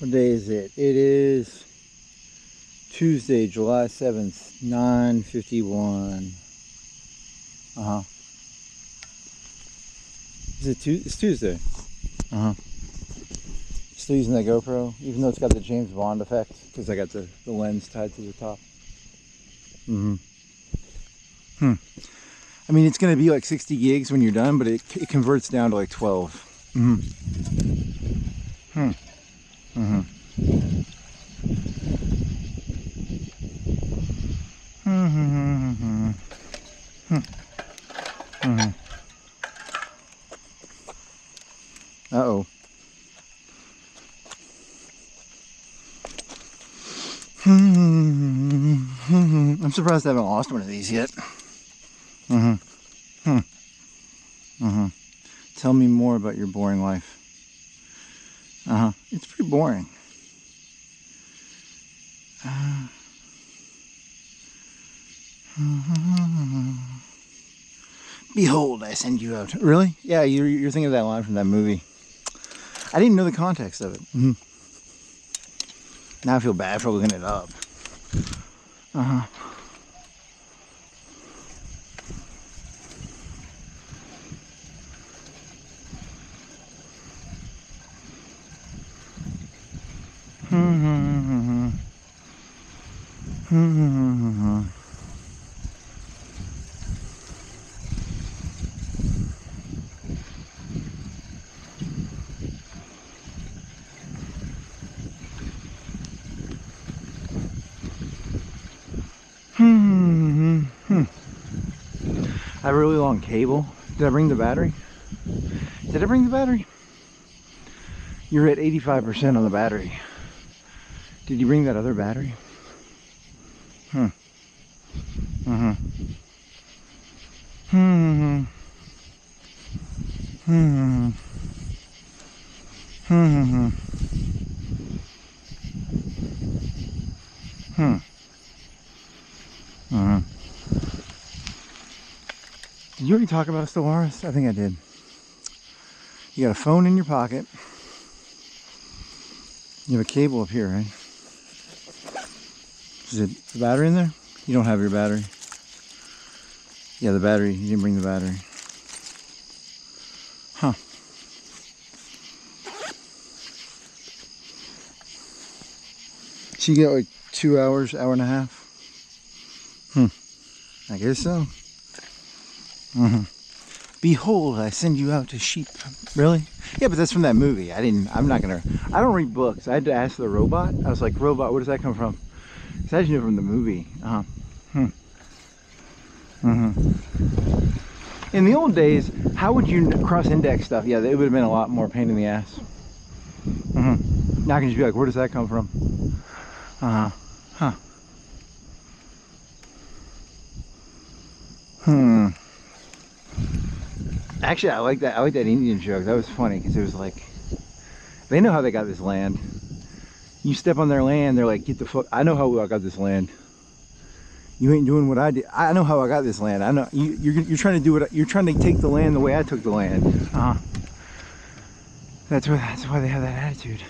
What day is it? It is Tuesday, July 7th, 9:51. It's Tuesday. Still using that GoPro, even though it's got the James Bond effect, because I got the lens tied to the top. I mean, it's going to be like 60 gigs when you're done, but it converts down to like 12. Uh-oh. I'm surprised I haven't lost one of these yet. Tell me more about your boring life. It's pretty boring. Behold, I send you out. Really? Yeah, you're thinking of that line from that movie. I didn't know the context of it. Now I feel bad for looking it up. I have a really long cable. Did I bring the battery? Did I bring the battery? You're at 85% on the battery. Did you bring that other battery? Did you already talk about Stellaris? I think I did. You got a phone in your pocket. You have a cable up here, right? Is it the battery in there? You don't have your battery. Yeah, the battery. You didn't bring the battery. Huh. So you get like 2 hours, hour and a half? I guess so. Behold, I send you out to sheep. Really? Yeah, but that's from that movie. I don't read books. I had to ask the robot. I was like, robot, where does that come from? Because I just knew it from the movie. In the old days, how would you cross-index stuff? Yeah, it would have been a lot more pain in the ass. Now I can just be like, where does that come from? Actually, I like that Indian joke. That was funny because it was like, they know how they got this land. You step on their land, they're like, get the fuck. I know how I got this land. You ain't doing what I did. I know how I got this land. I know you're trying to do what you're trying to take the land the way I took the land. That's why they have that attitude.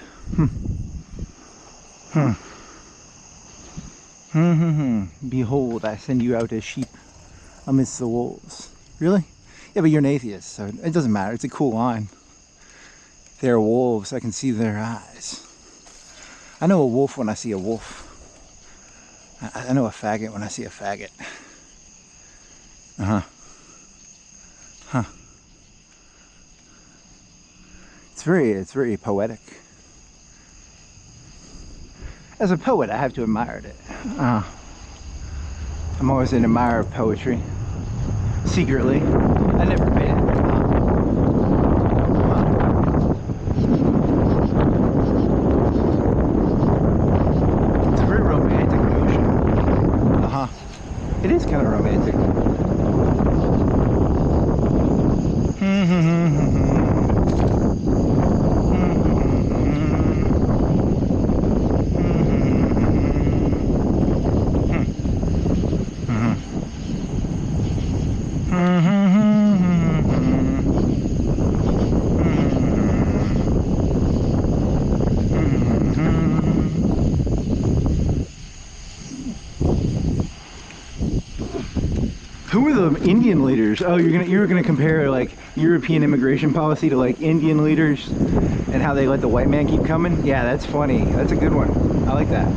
Behold, I send you out as sheep amidst the wolves. Really? Yeah, but you're an atheist, so it doesn't matter. It's a cool line. They're wolves. I can see their eyes. I know a wolf when I see a wolf. I know a faggot when I see a faggot. It's very poetic. As a poet, I have to admire it. I'm always an admirer of poetry. Secretly. I never made it. It's a very romantic notion. It is kind of romantic. Who are the Indian leaders? Oh, you're gonna compare like European immigration policy to like Indian leaders and how they let the white man keep coming? Yeah, that's funny. That's a good one. I like that.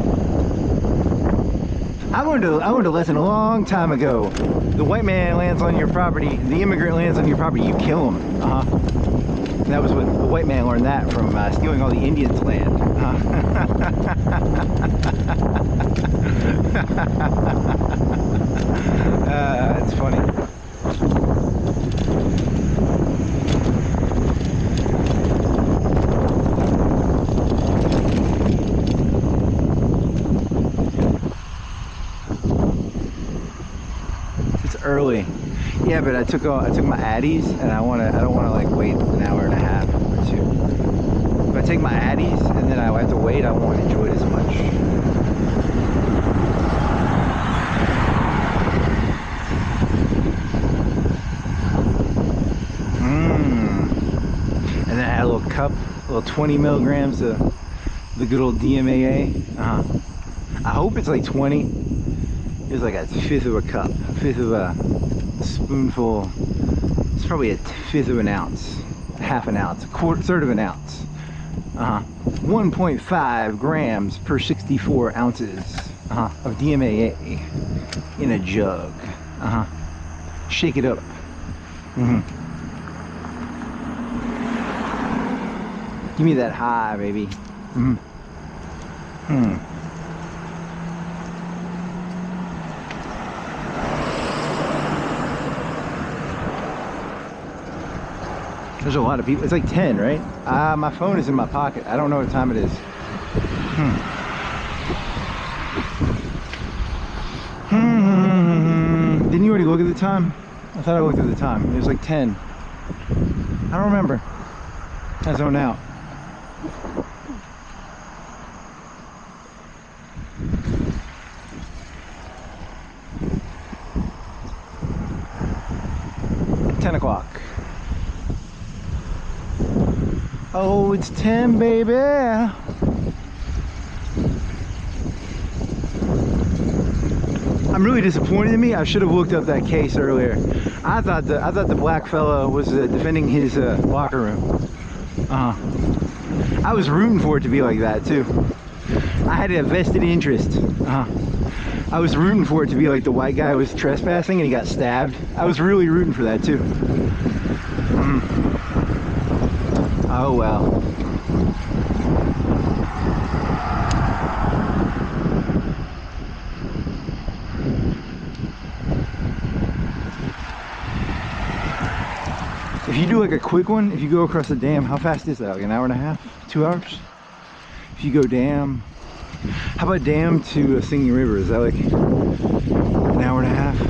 I learned a lesson a long time ago. The white man lands on your property, the immigrant lands on your property, you kill him. And that was what the white man learned that from stealing all the Indians' land. It's funny. It's early. Yeah, but I took my Addies, and I don't want to like wait an hour and a half or two. If I take my Addies and then I have to wait, I won't enjoy it as much. And then I had a little cup, a little 20 milligrams of the good old DMAA. I hope it's like 20. It was like a fifth of a cup, a fifth of a spoonful. It's probably a fifth of an ounce, half an ounce, third of an ounce. 1.5 grams per 64 ounces of DMAA in a jug. Shake it up. Give me that high, baby. There's a lot of people. It's like 10, right? My phone is in my pocket. I don't know what time it is. Didn't you already look at the time? I thought I looked at the time. It was like 10. I don't remember. I zoned out. O'clock. Oh, it's 10, baby. I'm really disappointed in me. I should have looked up that case earlier. I thought the black fella was defending his locker room. I was rooting for it to be like that too. I had a vested interest. I was rooting for it to be like the white guy was trespassing and he got stabbed. I was really rooting for that too. Oh well. If you do like a quick one, if you go across the dam, how fast is that? Like an hour and a half? 2 hours? If you go dam, how about dam to Singing River? Is that like an hour and a half?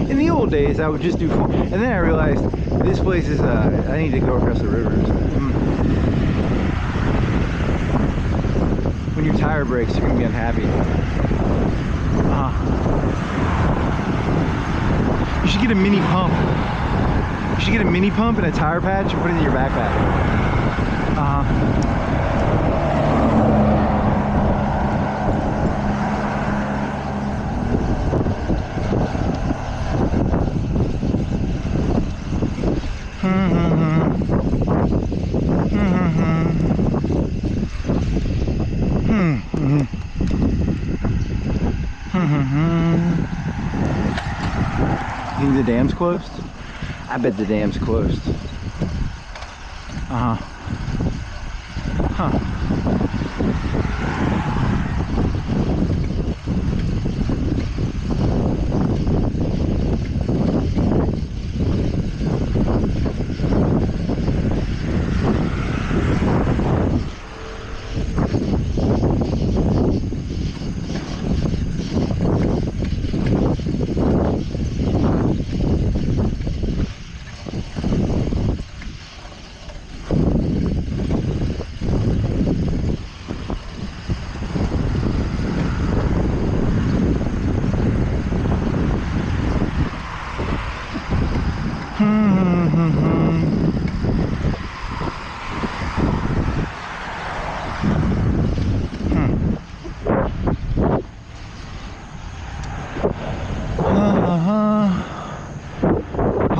In the old days, I would just do 4, and then I realized this place is, I need to go across the river. When your tire breaks, you're gonna be unhappy. You should get a mini pump. You should get a mini pump and a tire patch and put it in your backpack. You think the dam's closed? I bet the dam's closed.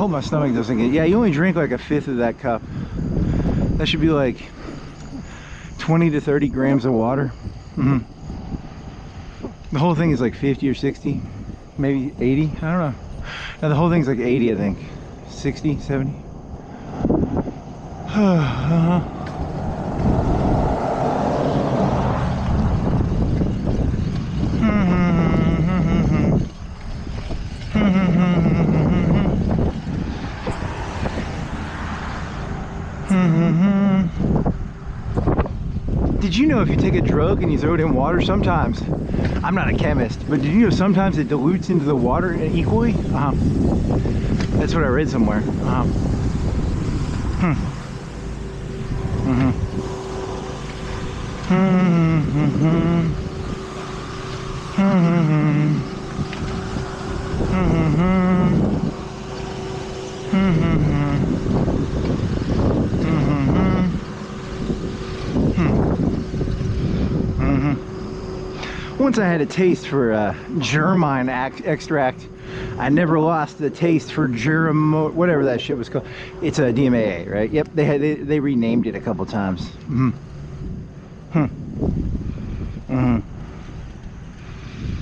hope my stomach doesn't get... Yeah, you only drink like a fifth of that cup. That should be like 20 to 30 grams of water. The whole thing is like 50 or 60, maybe 80. I don't know. No, the whole thing's like 80, I think. 60, 70. Did you know if you take a drug and you throw it in water, sometimes, I'm not a chemist, but did you know sometimes it dilutes into the water equally? That's what I read somewhere. Once I had a taste for germine extract, I never lost the taste for whatever that shit was called. It's a DMAA, right? Yep, they renamed it a couple times.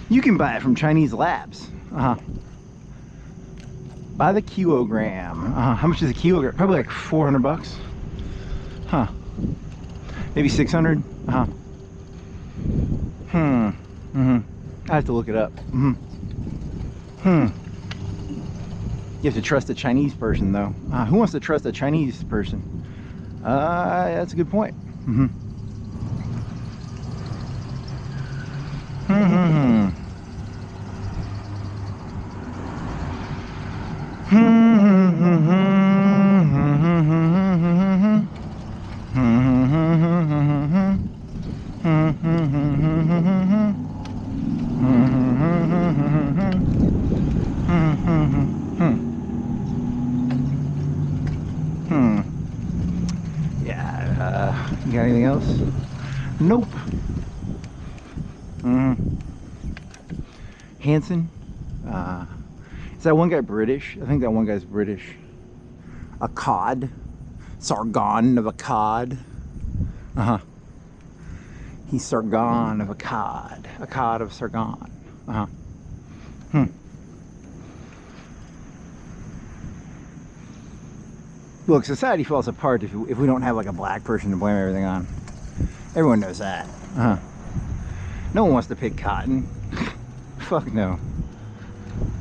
You can buy it from Chinese labs. By the kilogram. How much is a kilogram? Probably like 400 bucks. Maybe 600. I have to look it up. You have to trust a Chinese person, though. Who wants to trust a Chinese person? That's a good point. You got anything else? Nope. Hanson. Is that one guy British? I think that one guy's British. A cod. Sargon of a cod. He's Sargon of a cod. A cod of Sargon. Look, society falls apart if we don't have like a black person to blame everything on. Everyone knows that. No one wants to pick cotton. Fuck no.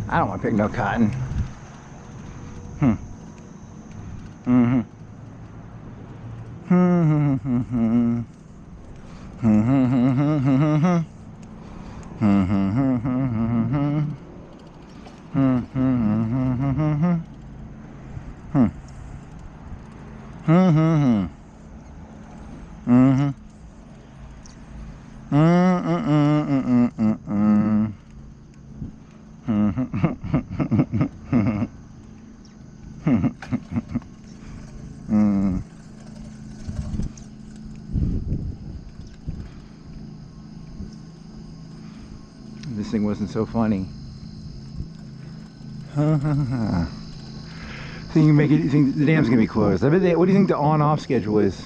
I don't want to pick no cotton. This thing wasn't so funny. So you make it, you think the dam's gonna be closed? I bet what do you think the on-off schedule is?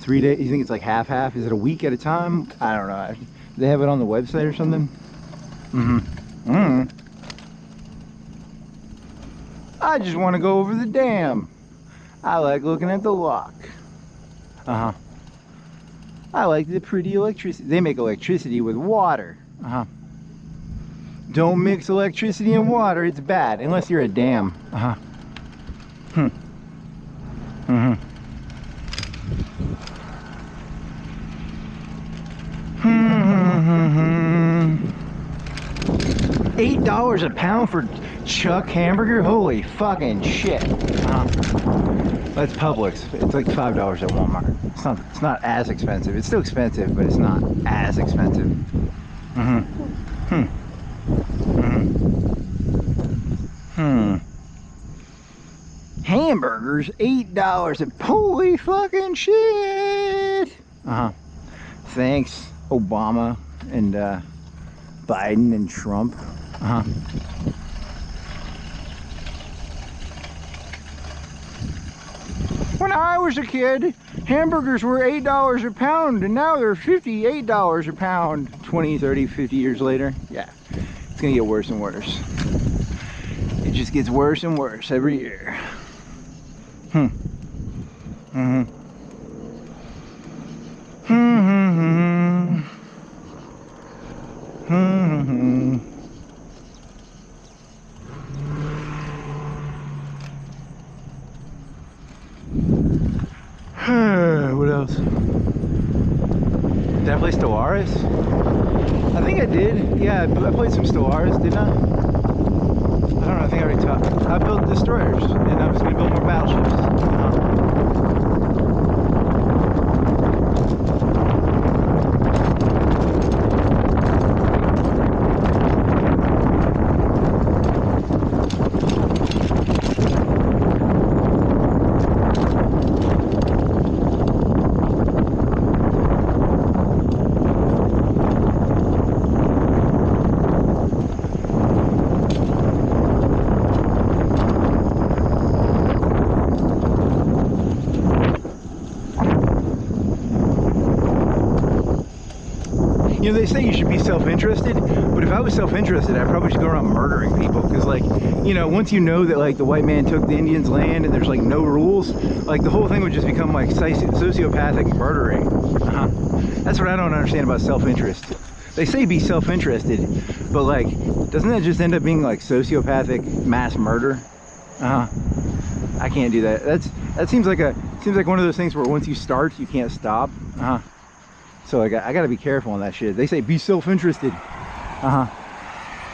3 days? You think it's like half-half? Is it a week at a time? I don't know. Do they have it on the website or something? I just want to go over the dam. I like looking at the lock. I like the pretty electricity. They make electricity with water. Don't mix electricity and water. It's bad unless you're a dam. $8 a pound for Chuck hamburger? Holy fucking shit. That's Publix. It's like $5 at Walmart. It's not as expensive. It's still expensive, but it's not as expensive. Hamburgers, $8 a... Holy fucking shit. Thanks, Obama and Biden and Trump. when I was a kid, hamburgers were $8 a pound, and now they're $58 a pound. 20, 30, 50 years later. Yeah, it's gonna get worse and worse. It just gets worse and worse every year. What else? Did I play Stellaris? I think I did. Yeah, I played some Stellaris, didn't I? I don't know, I think I already talked. I built destroyers, and I was going to build more battleships. You know, they say you should be self-interested, but if I was self-interested, I'd probably just go around murdering people, because, like, you know, once you know that, like, the white man took the Indians' land and there's, like, no rules, like, the whole thing would just become, like, sociopathic murdering. That's what I don't understand about self-interest. They say be self-interested, but, like, doesn't that just end up being, like, sociopathic mass murder? I can't do that. That seems like one of those things where once you start, you can't stop. So I gotta be careful on that shit. They say be self-interested.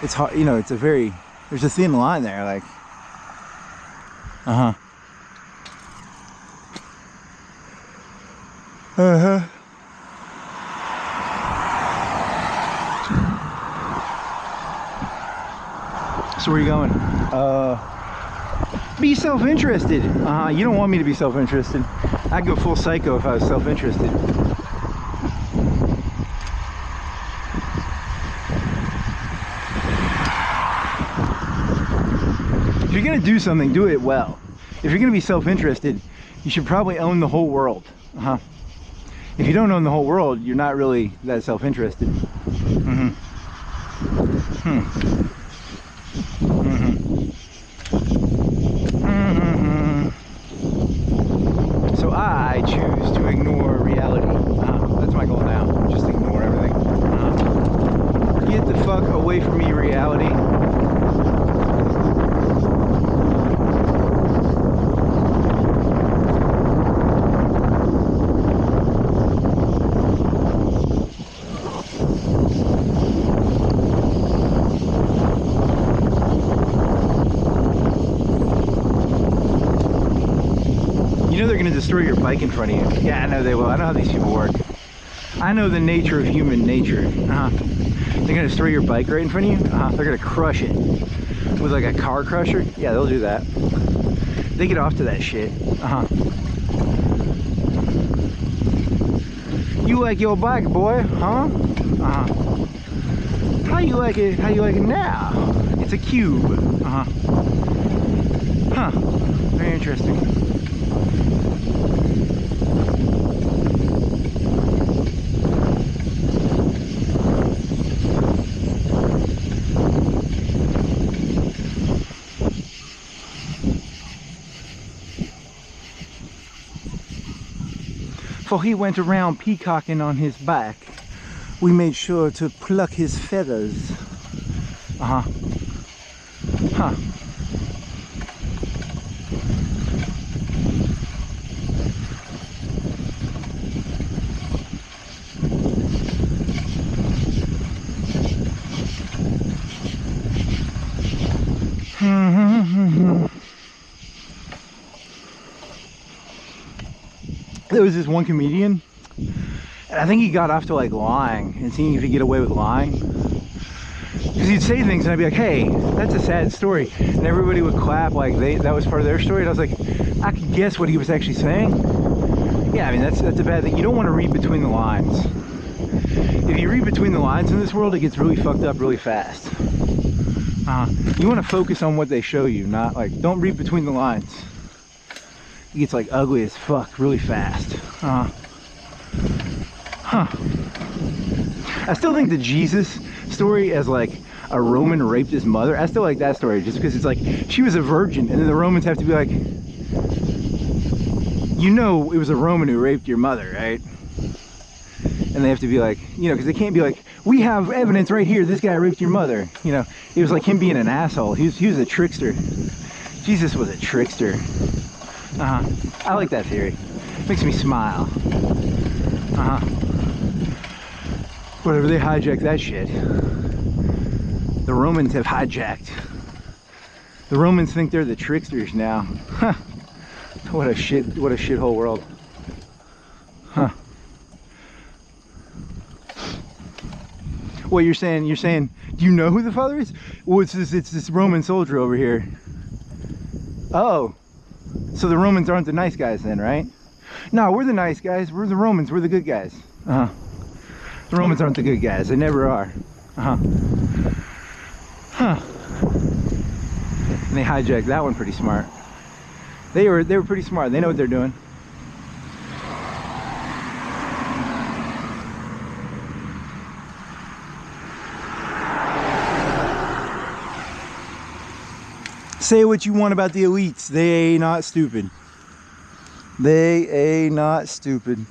It's hard, you know, it's a very, there's a thin line there, like, So where are you going? Be self-interested. You don't want me to be self-interested. I'd go full psycho if I was self-interested. If you're gonna do something, do it well. If you're gonna be self-interested, you should probably own the whole world. If you don't own the whole world, you're not really that self-interested. So I choose to ignore reality. That's my goal now. Just ignore everything. Get the fuck away from me, reality. They're going to destroy your bike in front of you. Yeah, I know they will. I know how these people work. I know the nature of human nature. They're going to destroy your bike right in front of you. They're going to crush it with like a car crusher. Yeah, they'll do that. They get off to that shit. You like your bike, boy? How you like it? How you like it now? It's a cube. Very interesting. For he went around peacocking on his back. We made sure to pluck his feathers. There was this one comedian, and I think he got off to like lying and seeing if he could get away with lying. Because he'd say things and I'd be like, hey, that's a sad story. And everybody would clap like that was part of their story. And I was like, I could guess what he was actually saying. Yeah, I mean, that's a bad thing. You don't want to read between the lines. If you read between the lines in this world, it gets really fucked up really fast. You want to focus on what they show you, not like, don't read between the lines. It gets like ugly as fuck really fast. I still think the Jesus story as like a Roman raped his mother, I still like that story just because it's like she was a virgin and then the Romans have to be like, you know, it was a Roman who raped your mother, right? And they have to be like, you know, because they can't be like, we have evidence right here, this guy raped your mother. You know, it was like him being an asshole. He was a trickster. Jesus was a trickster. I like that theory. Makes me smile. Whatever, they hijacked that shit. The Romans have hijacked. The Romans think they're the tricksters now. Huh. What a shithole world. Huh. What you're saying, do you know who the father is? Well, it's this Roman soldier over here. Oh, so the Romans aren't the nice guys then, right? No, we're the nice guys. We're the Romans. We're the good guys. The Romans aren't the good guys. They never are. Huh. And they hijacked that one pretty smart. They were pretty smart. They know what they're doing. Say what you want about the elites. They ain't not stupid. They ain't not stupid.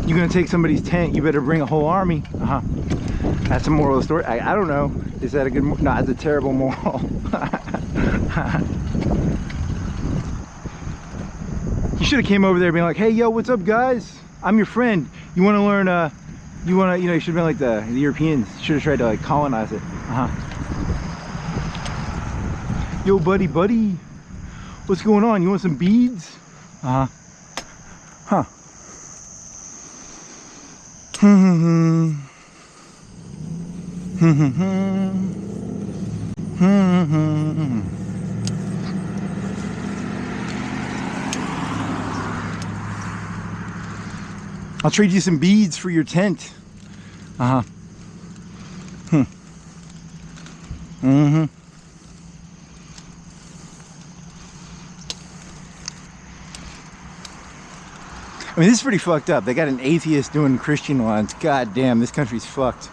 You're gonna take somebody's tent, you better bring a whole army. That's a moral of the story. I don't know. Is that a good moral? No, it's a terrible moral. You should have came over there being like, hey, yo, what's up, guys? I'm your friend. You want to learn, you know, you should have been like the Europeans. Should have tried to like colonize it. Yo, buddy, what's going on? You want some beads? Huh. I'll trade you some beads for your tent. I mean, this is pretty fucked up. They got an atheist doing Christian ones. God damn, this country's fucked.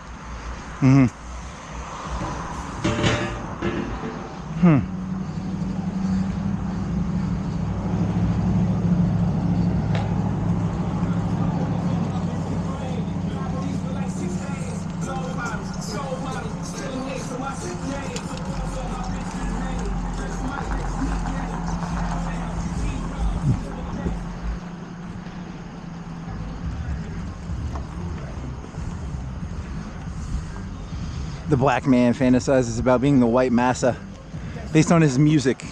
The black man fantasizes about being the white massa based on his music.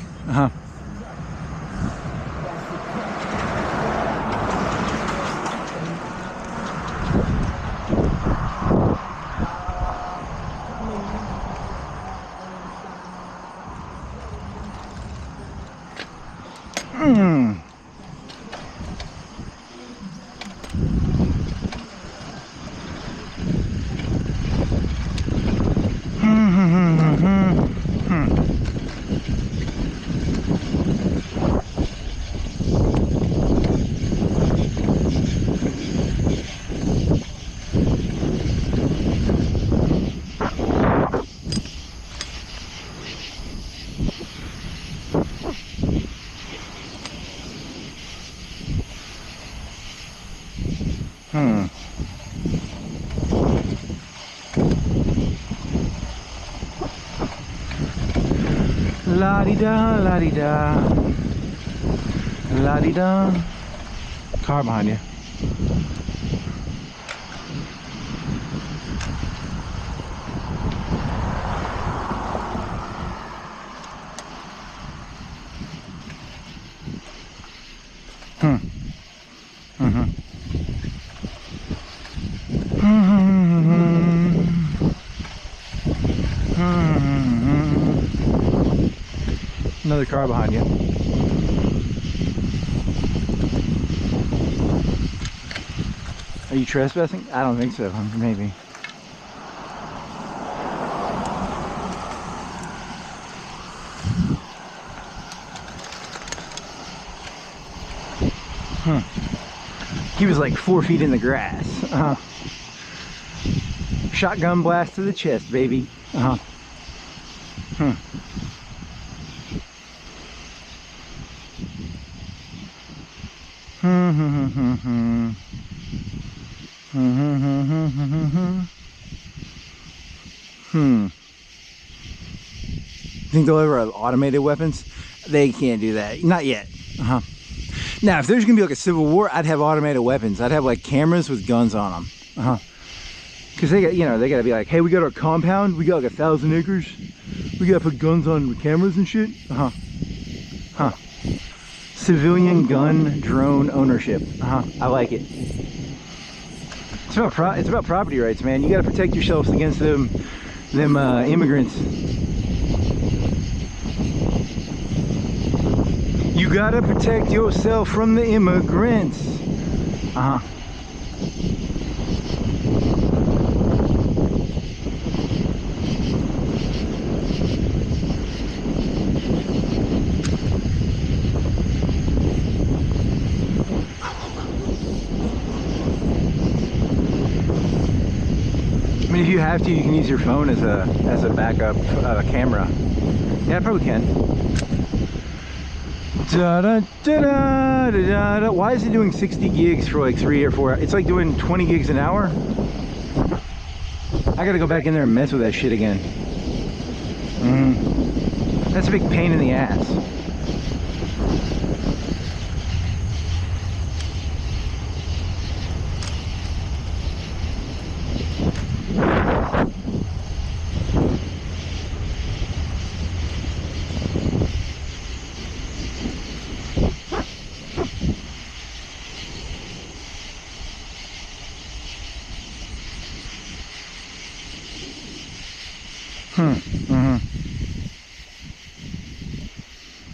La-di-da, la-di-da. La-di-da. Car behind you. Another car behind you. Are you trespassing? I don't think so. Maybe. He was like 4 feet in the grass. Shotgun blast to the chest, baby. Think they'll ever have automated weapons? They can't do that. Not yet. Now, if there's gonna be like a civil war, I'd have automated weapons. I'd have like cameras with guns on them. Because they got, you know, they gotta be like, hey, we got our compound. We got like 1,000 acres. We gotta put guns on cameras and shit. Civilian gun drone ownership. I like it. It's about property rights, man. You gotta protect yourselves against them immigrants. You gotta protect yourself from the immigrants. I mean, if you have to, you can use your phone as a backup camera. Yeah, I probably can. Da, da, da, da, da, da. Why is it doing 60 gigs for like 3 or 4 hours? It's like doing 20 gigs an hour. I gotta go back in there and mess with that shit again. That's a big pain in the ass.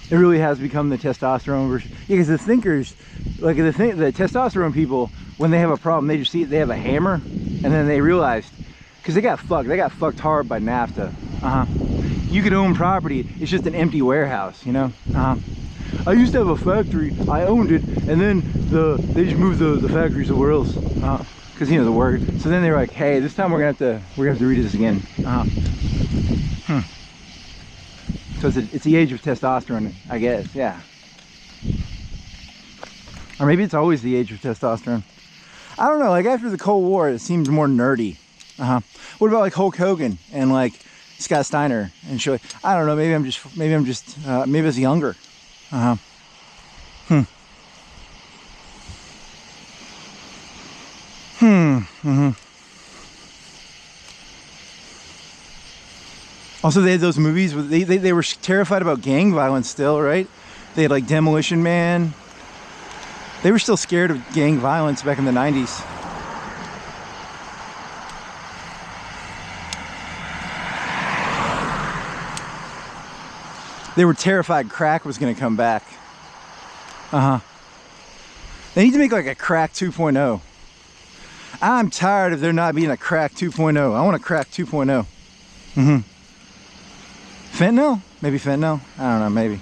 It really has become the testosterone version. Yeah, because the thinkers, like the testosterone people, when they have a problem, they just see it, they have a hammer, and then they realized, because they got fucked hard by NAFTA. You could own property, it's just an empty warehouse, you know. I used to have a factory, I owned it, and then they just moved the factory somewhere else, because you know the word. So then they were like, hey, this time we're gonna have to read this again. So it's the age of testosterone, I guess, yeah. Or maybe it's always the age of testosterone. I don't know, like after the Cold War, it seemed more nerdy. What about like Hulk Hogan and like Scott Steiner and shit? I don't know, maybe I was younger. Also, they had those movies where they were terrified about gang violence still, right? They had like Demolition Man. They were still scared of gang violence back in the 90s. They were terrified crack was going to come back. They need to make like a crack 2.0. I'm tired of there not being a crack 2.0. I want a crack 2.0. Fentanyl? Maybe fentanyl? I don't know, maybe.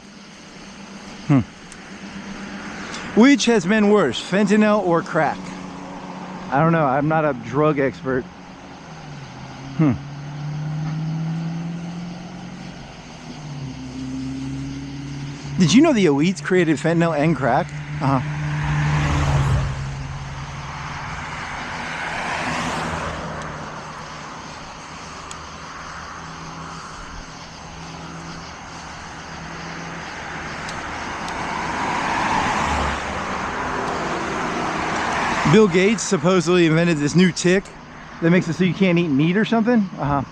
Which has been worse, fentanyl or crack? I don't know, I'm not a drug expert. Did you know the elites created fentanyl and crack? Bill Gates supposedly invented this new tick that makes it so you can't eat meat or something. You're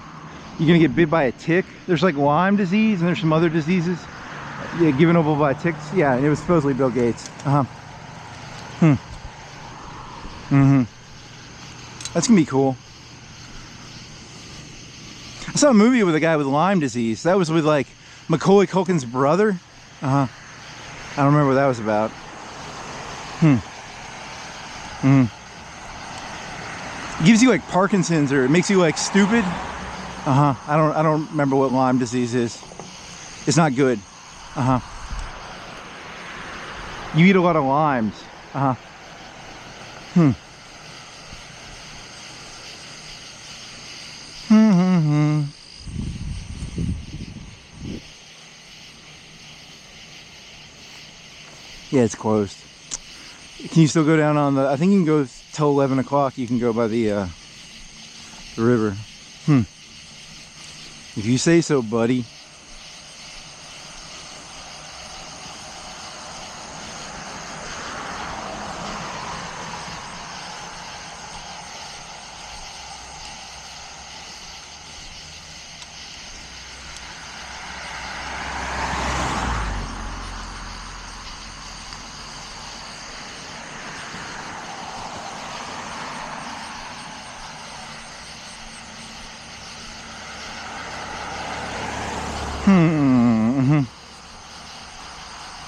gonna get bit by a tick. There's like Lyme disease and there's some other diseases, yeah, given over by ticks. Yeah, and it was supposedly Bill Gates. That's gonna be cool. I saw a movie with a guy with Lyme disease. That was with like Macaulay Culkin's brother. I don't remember what that was about. Gives you like Parkinson's, or it makes you like stupid. I don't remember what Lyme disease is. It's not good. You eat a lot of limes. Yeah, it's closed. Can you still go down on the, I think you can go till 11 o'clock. You can go by the river. If you say so, buddy.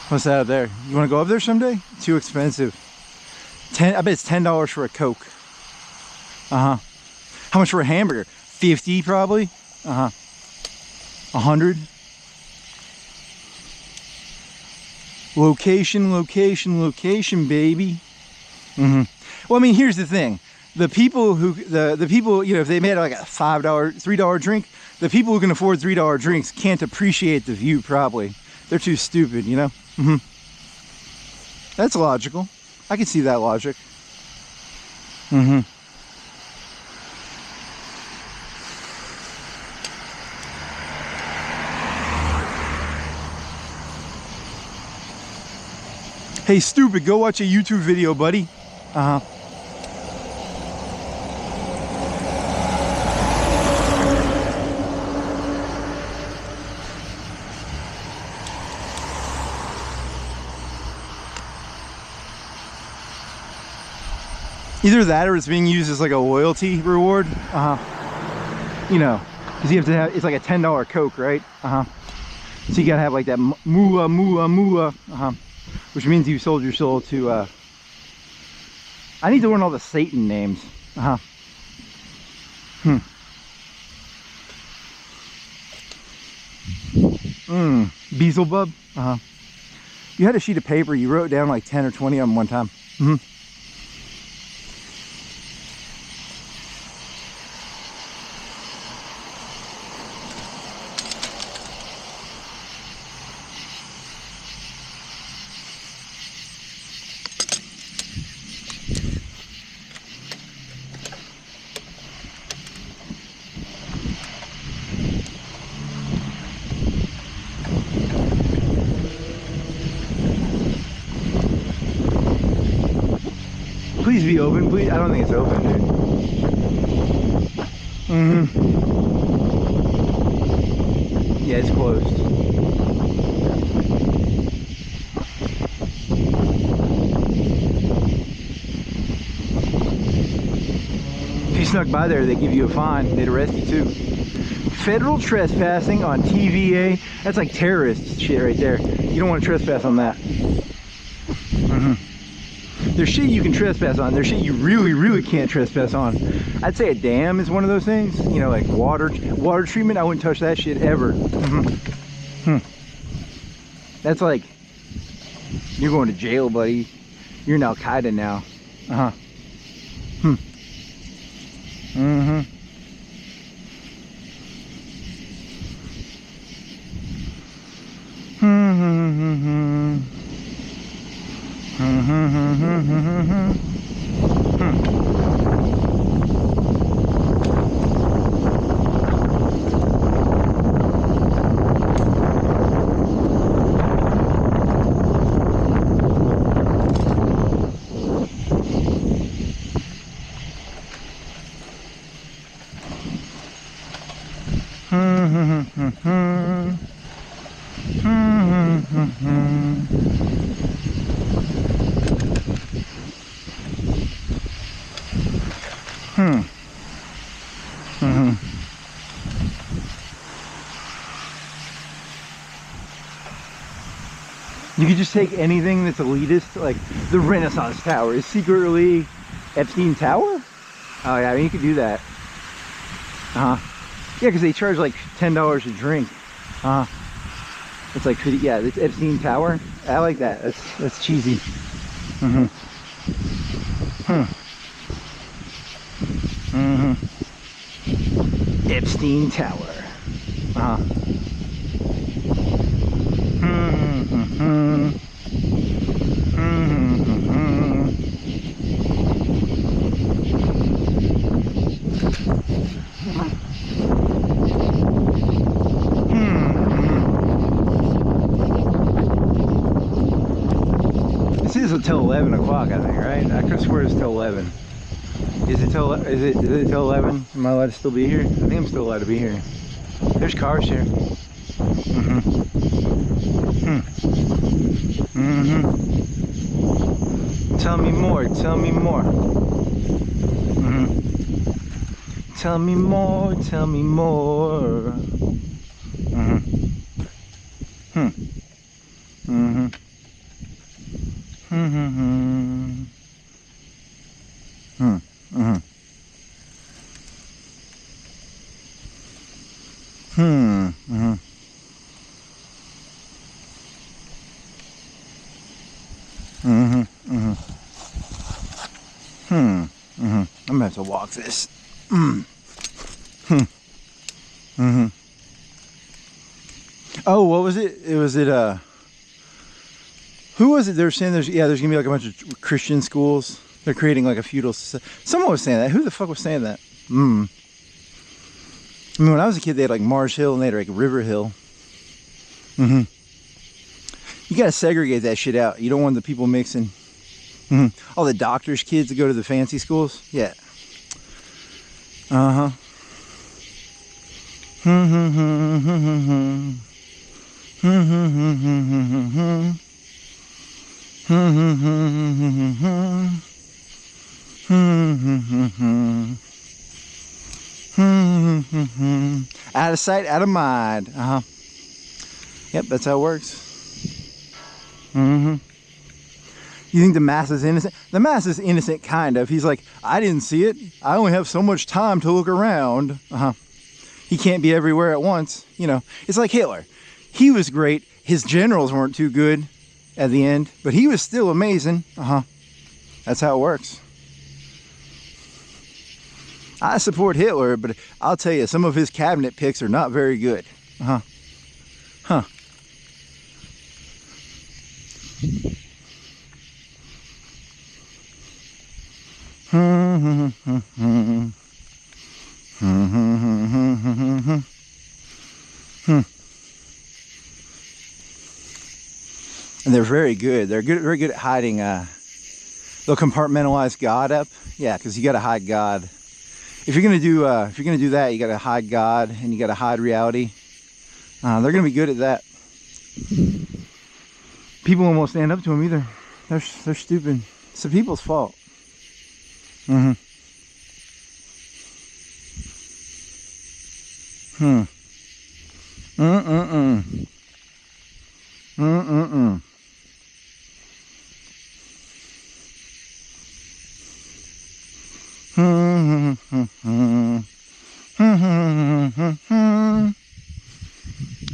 What's that up there? You want to go up there someday? Too expensive. I bet it's $10 for a Coke. How much for a hamburger? 50 probably. 100. Location, location, location, baby. Well, I mean, here's the thing. The people who, the people, you know, if they made like a $5, $3 drink, the people who can afford $3 drinks can't appreciate the view probably. They're too stupid, you know? That's logical. I can see that logic. Hey, stupid, go watch a YouTube video, buddy. Either that or it's being used as like a loyalty reward. You know, because you have to have, it's like a $10 Coke, right? So you gotta have like that moolah, moolah, moolah. Which means you sold your soul to, I need to learn all the Satan names. Beelzebub. You had a sheet of paper, you wrote down like 10 or 20 of them one time. Please be open, please. I don't think it's open, dude. Yeah, it's closed. If you snuck by there, they give you a fine. They'd arrest you too. Federal trespassing on TVA. That's like terrorist shit right there. You don't want to trespass on that. There's shit you can trespass on. There's shit you really, really can't trespass on. I'd say a dam is one of those things. You know, like water treatment. I wouldn't touch that shit ever. That's like, you're going to jail, buddy. You're in Al-Qaeda now. You could just take anything that's elitist, like the Renaissance Tower is secretly Epstein Tower? Oh yeah, I mean, you could do that. Yeah, because they charge like $10 a drink. It's like, yeah, it's Epstein Tower. I like that. That's cheesy. Epstein Tower. This is until 11 o'clock, I think, right? I could have sworn it's till 11. Is it till 11? Am I allowed to still be here? I think I'm still allowed to be here. There's cars here. Tell me more, tell me more. Tell me more, tell me more. I'm gonna have to walk this. Oh, what was it? Who was it? They were saying there's gonna be like a bunch of Christian schools. They're creating like a feudal society. Someone was saying that. Who the fuck was saying that? I mean, when I was a kid, they had like Mars Hill and they had like River Hill. You gotta segregate that shit out. You don't want the people mixing. All the doctors' kids that go to the fancy schools. Yeah. Out of sight, out of mind. Yep, that's how it works. You think the mass is innocent? The mass is innocent, kind of. He's like, I didn't see it. I only have so much time to look around. He can't be everywhere at once. You know, it's like Hitler. He was great. His generals weren't too good at the end, but he was still amazing. That's how it works. I support Hitler, but I'll tell you, some of his cabinet picks are not very good. And they're very good. They're very good at hiding. They'll compartmentalize God up. Yeah, because you got to hide God. If you're gonna do that, you got to hide God and you got to hide reality. They're gonna be good at that. People won't stand up to them either. They're stupid. It's the people's fault.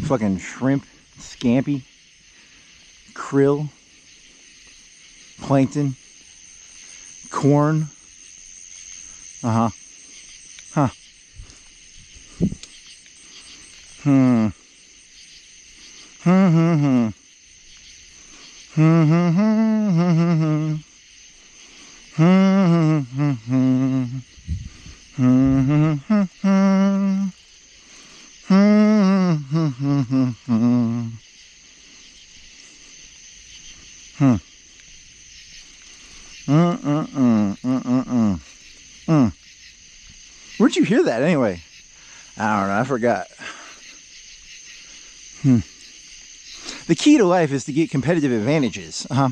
Fucking shrimp, scampi, krill, plankton, corn. Where'd you hear that anyway? I don't know, I forgot. The key to life is to get competitive advantages. I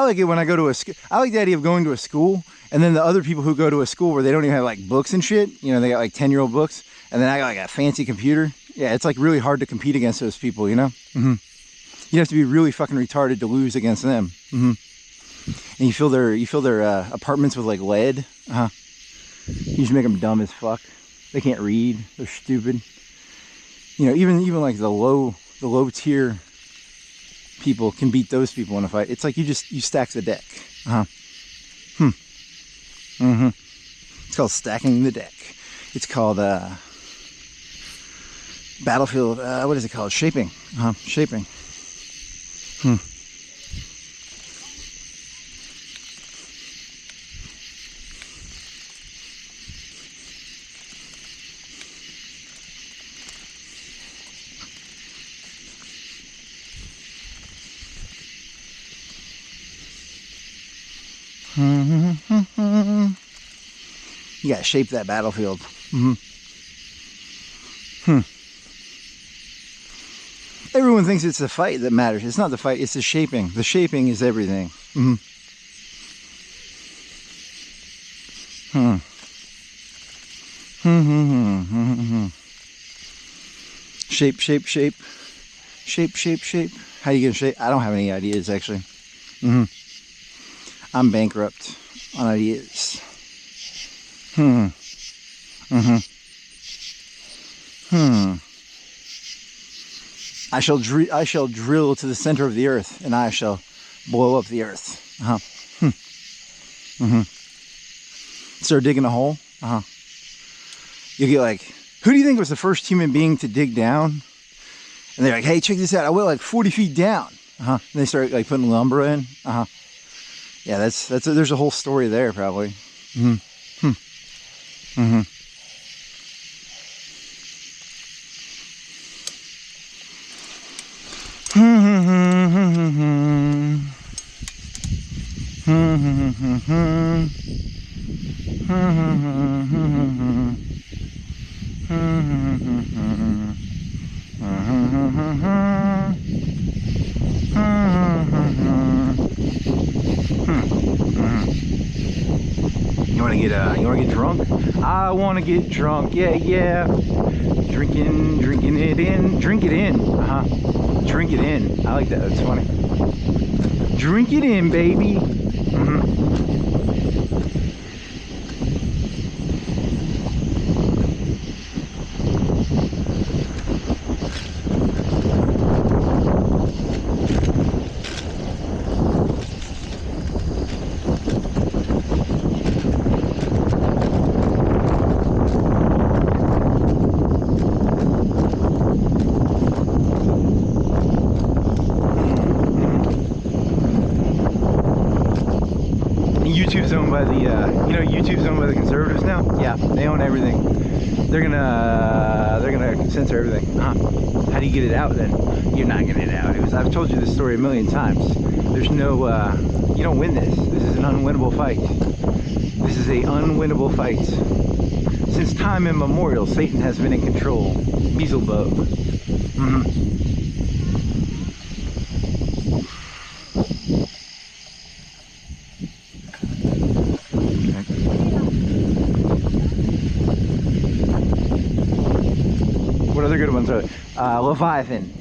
like it when I go to I like the idea of going to a school and then the other people who go to a school where they don't even have like books and shit, you know, they got like 10-year-old books, and then I got like a fancy computer. Yeah, it's like really hard to compete against those people, you know? You have to be really fucking retarded to lose against them. And you fill their apartments with like lead. You just make them dumb as fuck. They can't read. They're stupid. You know, even like the low tier people can beat those people in a fight. It's like you stack the deck. It's called stacking the deck. It's called battlefield. What is it called? Shaping. Shaping. You gotta shape that battlefield. Everyone thinks it's the fight that matters. It's not the fight, it's the shaping. The shaping is everything. Shape, shape, shape. Shape, shape, shape. How you gonna shape? I don't have any ideas, actually. I'm bankrupt on ideas. I shall drill to the center of the earth, and I shall blow up the earth. Start digging a hole. You get like, who do you think was the first human being to dig down? And they're like, hey, check this out. I went like 40 feet down. And they start like putting lumber in. Yeah, there's a whole story there probably. You wanna get drunk? I wanna get drunk, yeah. Drinking it in, drink it in. Drink it in. I like that, that's funny. Drink it in, baby. YouTube's owned by the, YouTube's owned by the conservatives now. Yeah, they own everything. They're gonna censor everything. How do you get it out then? You're not getting it out. I've told you this story a million times. There's no, you don't win this. This is an unwinnable fight. This is a unwinnable fight. Since time immemorial, Satan has been in control. Beelzebub. What other good ones are there? Leviathan,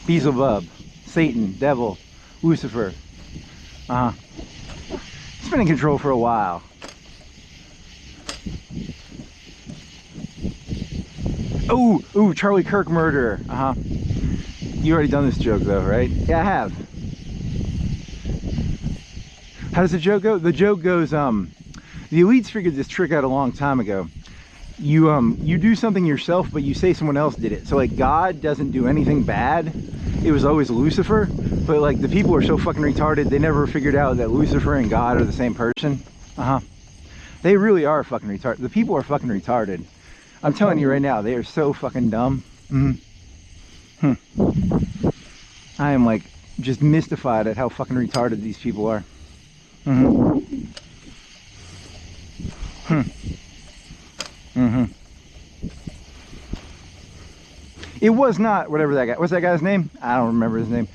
Beelzebub, Satan, Devil, Lucifer. It's been in control for a while. Ooh, Charlie Kirk murderer. You already done this joke though, right? Yeah, I have. How does the joke go? The joke goes, the elites figured this trick out a long time ago. You do something yourself, but you say someone else did it. So like God doesn't do anything bad. It was always Lucifer. But like the people are so fucking retarded, they never figured out that Lucifer and God are the same person. They really are fucking retarded. The people are fucking retarded. I'm telling you right now, they are so fucking dumb. I am like just mystified at how fucking retarded these people are. It was not whatever that guy. What's that guy's name? I don't remember his name.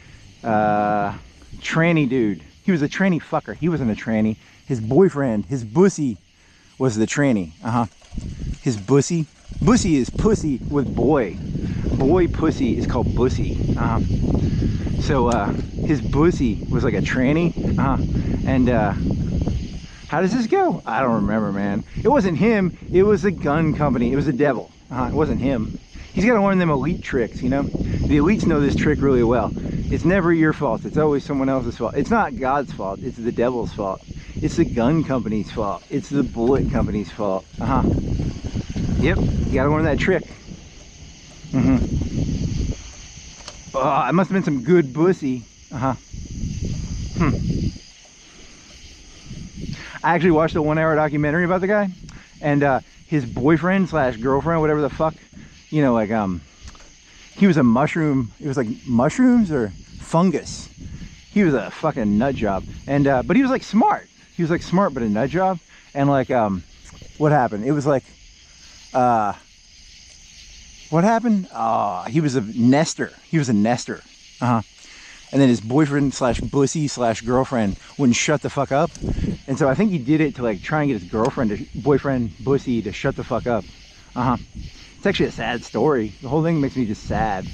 Tranny dude. He was a tranny fucker. He wasn't a tranny. His boyfriend, his bussy, was the tranny. His bussy. Bussy is pussy with boy. Boy pussy is called bussy. So his bussy was like a tranny. And how does this go? I don't remember, man. It wasn't him. It was the gun company. It was the devil. It wasn't him. He's got to learn them elite tricks, you know? The elites know this trick really well. It's never your fault. It's always someone else's fault. It's not God's fault. It's the devil's fault. It's the gun company's fault. It's the bullet company's fault. Yep, you got to learn that trick. Oh, it must have been some good bussy. I actually watched a 1-hour documentary about the guy, and his boyfriend slash girlfriend, whatever the fuck, you know, like he was a mushroom. It was like mushrooms or fungus. He was a fucking nut job, and but he was like smart. He was like smart, but a nut job. And like what happened? It was like what happened? He was a nester. He was a nester. And then his boyfriend slash bussy slash girlfriend wouldn't shut the fuck up. And so I think he did it to like try and get his boyfriend bussy to shut the fuck up. It's actually a sad story. The whole thing makes me just sad.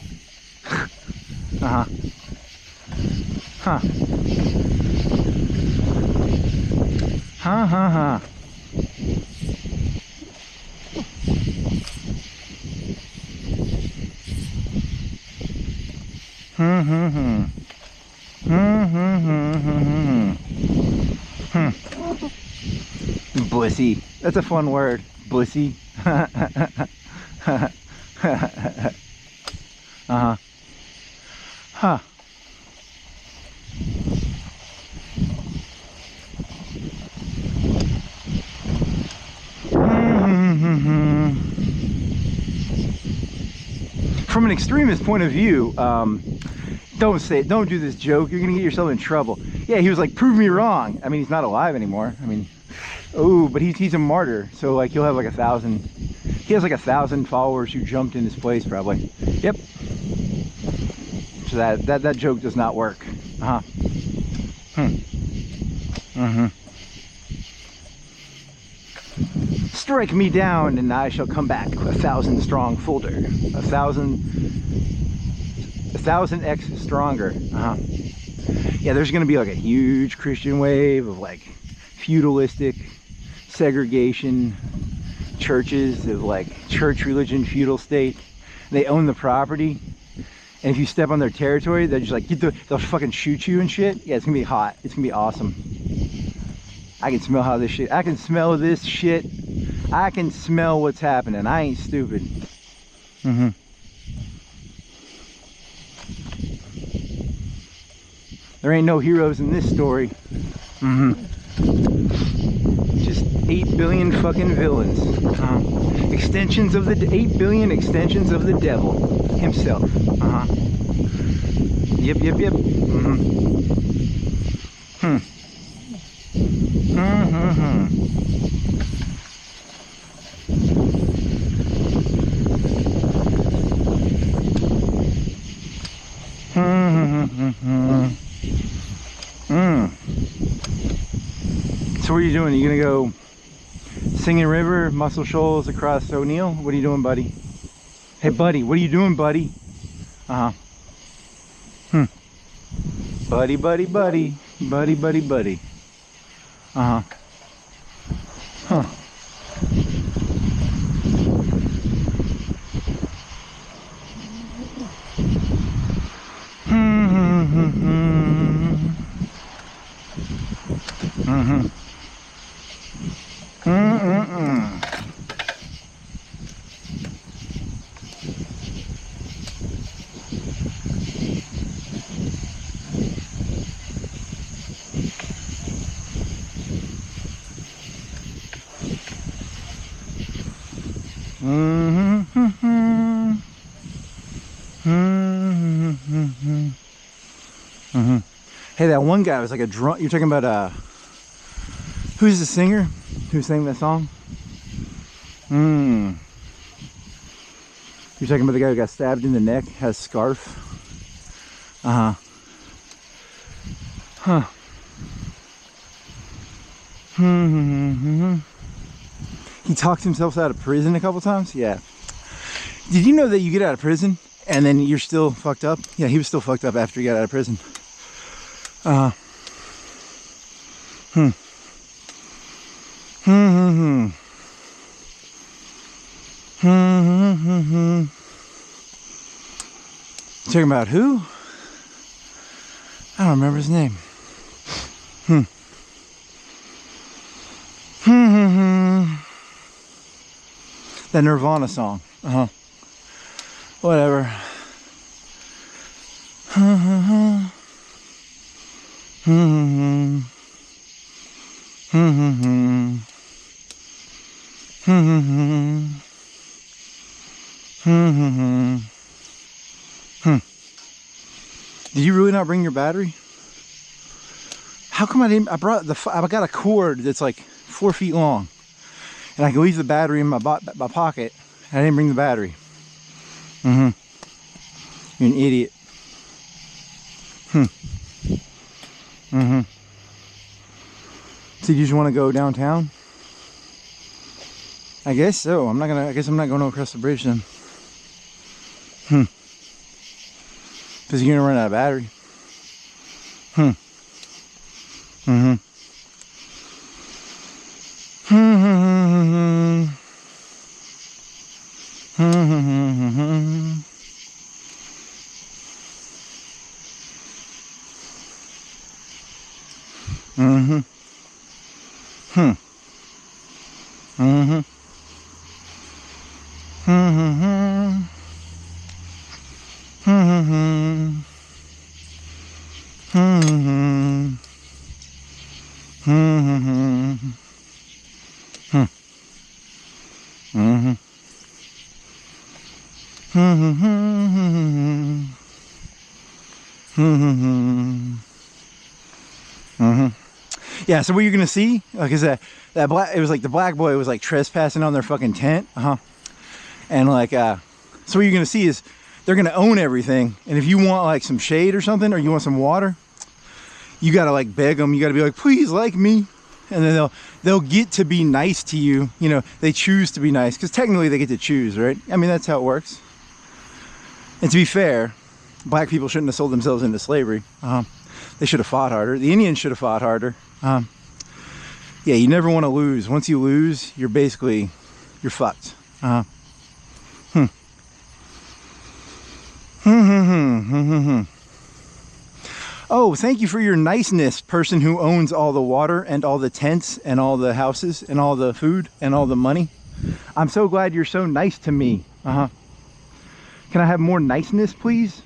Bussy. That's a fun word. Bussy. From an extremist point of view, don't do this joke. You're gonna get yourself in trouble. Yeah, he was like, prove me wrong. I mean, he's not alive anymore. I mean, oh, but he's a martyr. So like he'll have like 1,000. He has like 1,000 followers who jumped in his place probably. Yep. So that joke does not work. Strike me down and I shall come back 1,000 strong folder. 1,000x stronger. Yeah, there's gonna be like a huge Christian wave of like feudalistic segregation churches, of like church religion feudal state. They own the property, and if you step on their territory, they're just like they'll fucking shoot you and shit. Yeah, it's gonna be hot. It's gonna be awesome. I can smell how this shit. I can smell this shit. I can smell what's happening. I ain't stupid. There ain't no heroes in this story. Just 8 billion fucking villains. Extensions of the 8 billion extensions of the devil himself. Yep. So what are you doing? Are you gonna go Singing River, Muscle Shoals across O'Neill? What are you doing, buddy? Hey, buddy, what are you doing, buddy? Buddy. Hey, that one guy was like a drunk. You're talking about who's the singer who sang that song? You're talking about the guy who got stabbed in the neck, has a scarf. He talked himself out of prison a couple times. Yeah. Did you know that you get out of prison and then you're still fucked up? Yeah, he was still fucked up after he got out of prison. Talking about who? I don't remember his name. That Nirvana song. Whatever. Did you really not bring your battery? How come I didn't? I got a cord that's like 4 feet long, and I can leave the battery in my pocket. I didn't bring the battery. You're an idiot. So you just want to go downtown? I guess so. I guess I'm not going across the bridge then. Because you're gonna run out of battery. Yeah, so what you're gonna see, like, is that it was like the black boy was like trespassing on their fucking tent, and like, so what you're gonna see is they're gonna own everything, and if you want like some shade or something, or you want some water, you gotta like beg them. You gotta be like, please like me, and then they'll get to be nice to you. You know, they choose to be nice because technically they get to choose, right? I mean, that's how it works. And to be fair, black people shouldn't have sold themselves into slavery. They should have fought harder. The Indians should have fought harder. Yeah, you never want to lose. Once you lose, you're fucked. Oh, thank you for your niceness, person who owns all the water and all the tents and all the houses and all the food and all the money. I'm so glad you're so nice to me. Can I have more niceness, please?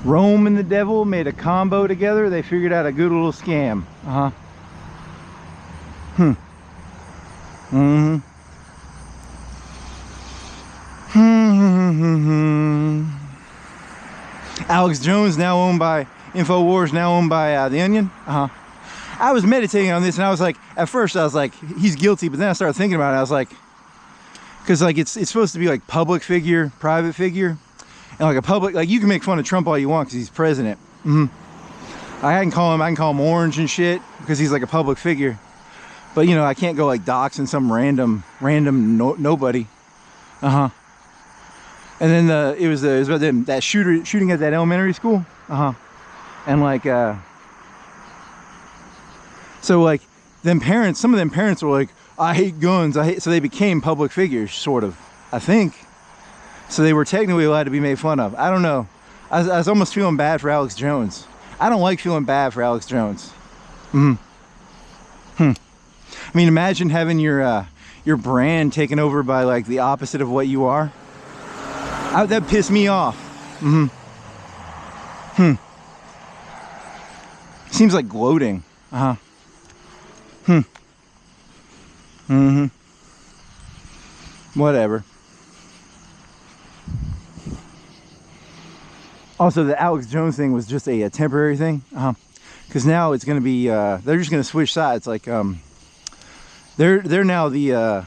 Rome and the devil made a combo together. They figured out a good little scam. Alex Jones, now owned by InfoWars, now owned by The Onion. I was meditating on this, and I was like, at first I was like, he's guilty, but then I started thinking about it. I was like, because like it's supposed to be like public figure, private figure. And like a public, like you can make fun of Trump all you want because he's president. I can call him orange and shit because he's like a public figure. But you know, I can't go like doxing some random nobody. And then it was about that shooting at that elementary school. And like so like some of them parents were like, I hate guns, so they became public figures, sort of, I think. So they were technically allowed to be made fun of. I don't know. I was almost feeling bad for Alex Jones. I don't like feeling bad for Alex Jones. I mean, imagine having your brand taken over by like the opposite of what you are. That pissed me off. Seems like gloating. Whatever. Also, the Alex Jones thing was just a temporary thing. Because now it's going to be, they're just going to switch sides. Like, they're now the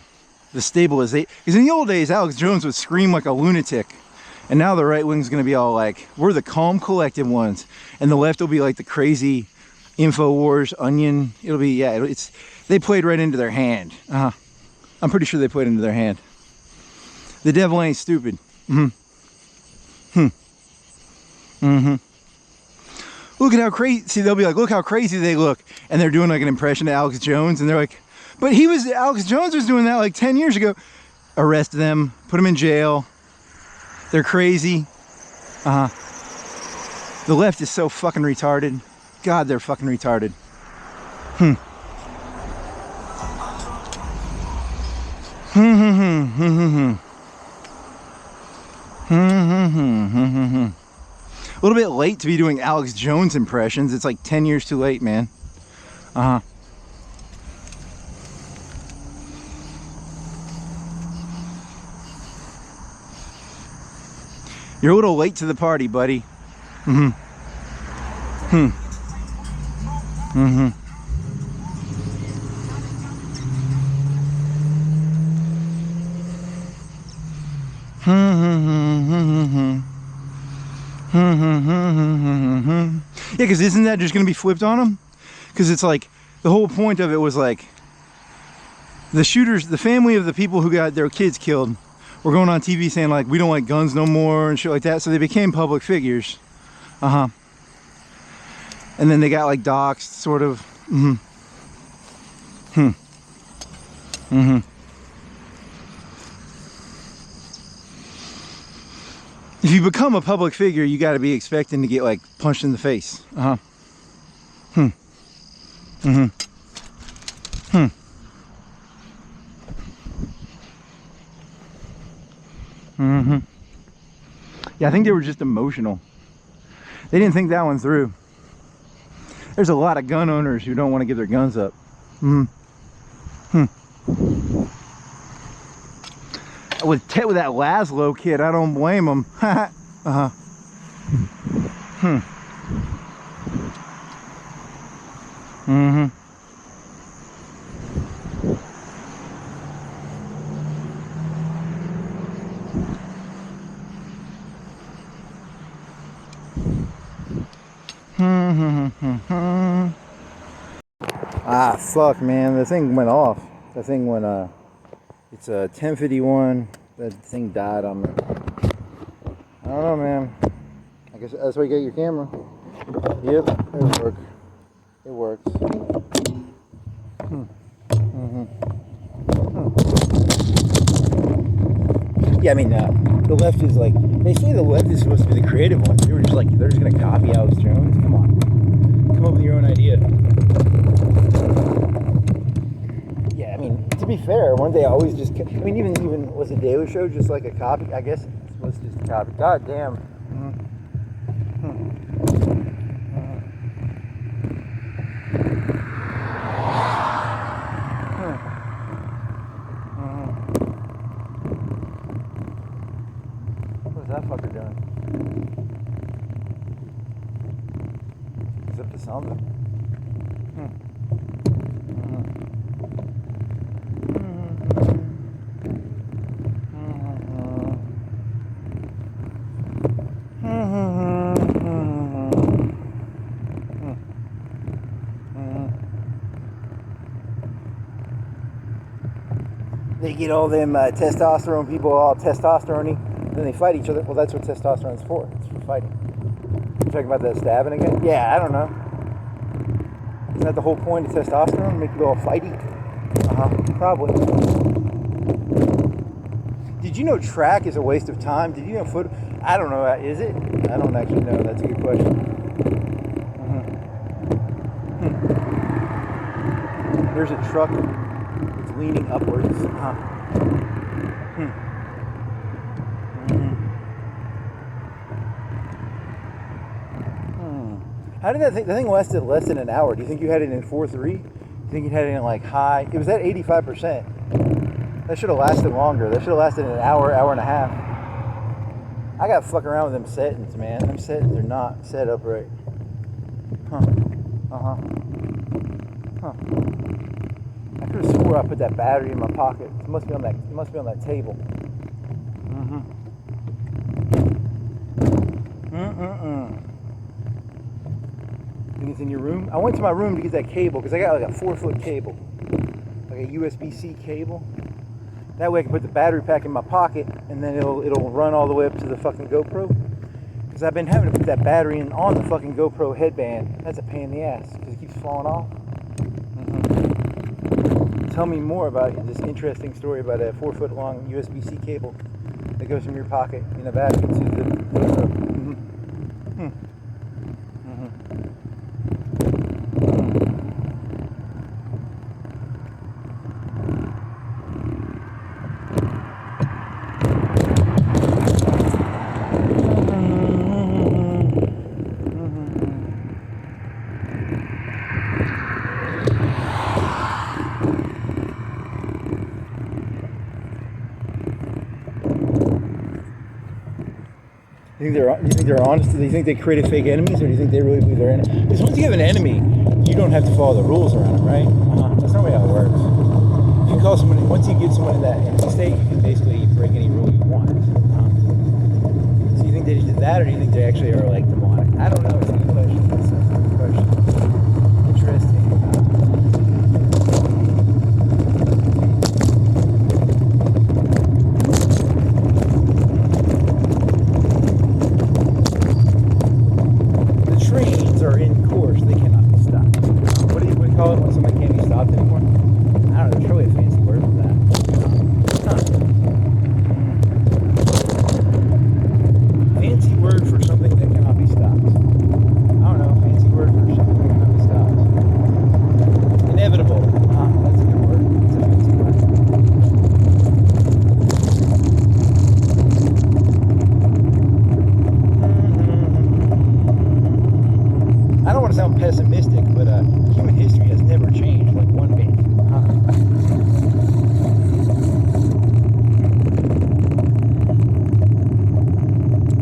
stabilization. Because in the old days, Alex Jones would scream like a lunatic. And now the right wing's going to be all like, we're the calm, collected ones. And the left will be like the crazy InfoWars, Onion. It'll be, yeah, they played right into their hand. I'm pretty sure they played into their hand. The devil ain't stupid. Look at how crazy, see, they'll be like, look how crazy they look. And they're doing like an impression of Alex Jones. And they're like, but Alex Jones was doing that like 10 years ago. Arrest them, put them in jail. They're crazy. The left is so fucking retarded. God, they're fucking retarded. A little bit late to be doing Alex Jones impressions. It's like 10 years too late, man. You're a little late to the party, buddy. Yeah, because isn't that just going to be flipped on them? Because it's like, the whole point of it was like, the shooters, the family of the people who got their kids killed were going on TV saying like, we don't like guns no more and shit like that. So they became public figures. And then they got like doxxed, sort of. If you become a public figure, you got to be expecting to get like punched in the face. Yeah, I think they were just emotional. They didn't think that one through. There's a lot of gun owners who don't want to give their guns up. With that Laszlo kid, I don't blame him. Ah, fuck, man. The thing went off. The thing went, it's a 10:51. That thing died on me. I don't know, man. I guess that's why you get your camera. Yep, it works. It works. Yeah, I mean, the left is like, they say the left is supposed to be the creative ones. They were just like, they're just gonna copy Alex Jones. Come on. Come up with your own idea. Yeah, I mean, to be fair, weren't they always just, I mean, even was the Daily Show just like a copy? I guess it was just a copy. God damn. What is that fucker doing? He's up to something. They get all them testosterone people all testosterone-y, and then they fight each other. Well, that's what testosterone's for. It's for fighting. You talking about that stabbing again? Yeah, I don't know. Isn't that the whole point of testosterone? Make you all fighty? Probably. Did you know track is a waste of time? Did you know foot? I don't know. Is it? I don't actually know. That's a good question. There's a truck. It's leaning upwards. How did that thing lasted less than an hour? Do you think you had it in 4.3? Do you think you had it in like high? It was at 85%. That should have lasted longer. That should have lasted an hour, hour and a half. I got to fuck around with them settings, man. Them settings are not set up right. Huh. Uh-huh. Huh. I could have swore I put that battery in my pocket. It must be on that. It must be on that table. Think it's in your room? I went to my room to get that cable because I got like a 4-foot cable, like a USB-C cable. That way I can put the battery pack in my pocket and then it'll run all the way up to the fucking GoPro. Because I've been having to put that battery in on the fucking GoPro headband. That's a pain in the ass because it keeps falling off. Tell me more about this interesting story about a 4-foot long USB-C cable that goes from your pocket in a battery to the GoPro. Do you think they're honest? Do you think they created fake enemies, or do you think they really believe they're enemies? Because once you have an enemy, you don't have to follow the rules around them, right? That's not really how it works. You can call somebody, once you get someone in that enemy state, you can basically break any rule you want. So you think they did that, or do you think they actually are like demonic? I don't know. It's a good question. It's a good question. Interesting. Are in course, they cannot be stopped. What do you call it when somebody can't be stopped anymore? I don't know, there's probably a fancy word for that. Fancy word for something that cannot be stopped. I don't know, fancy word for something that cannot be stopped. Inevitable. That's a good word. That's a fancy word. I don't want to sound pessimistic, but human history has never changed like one bit.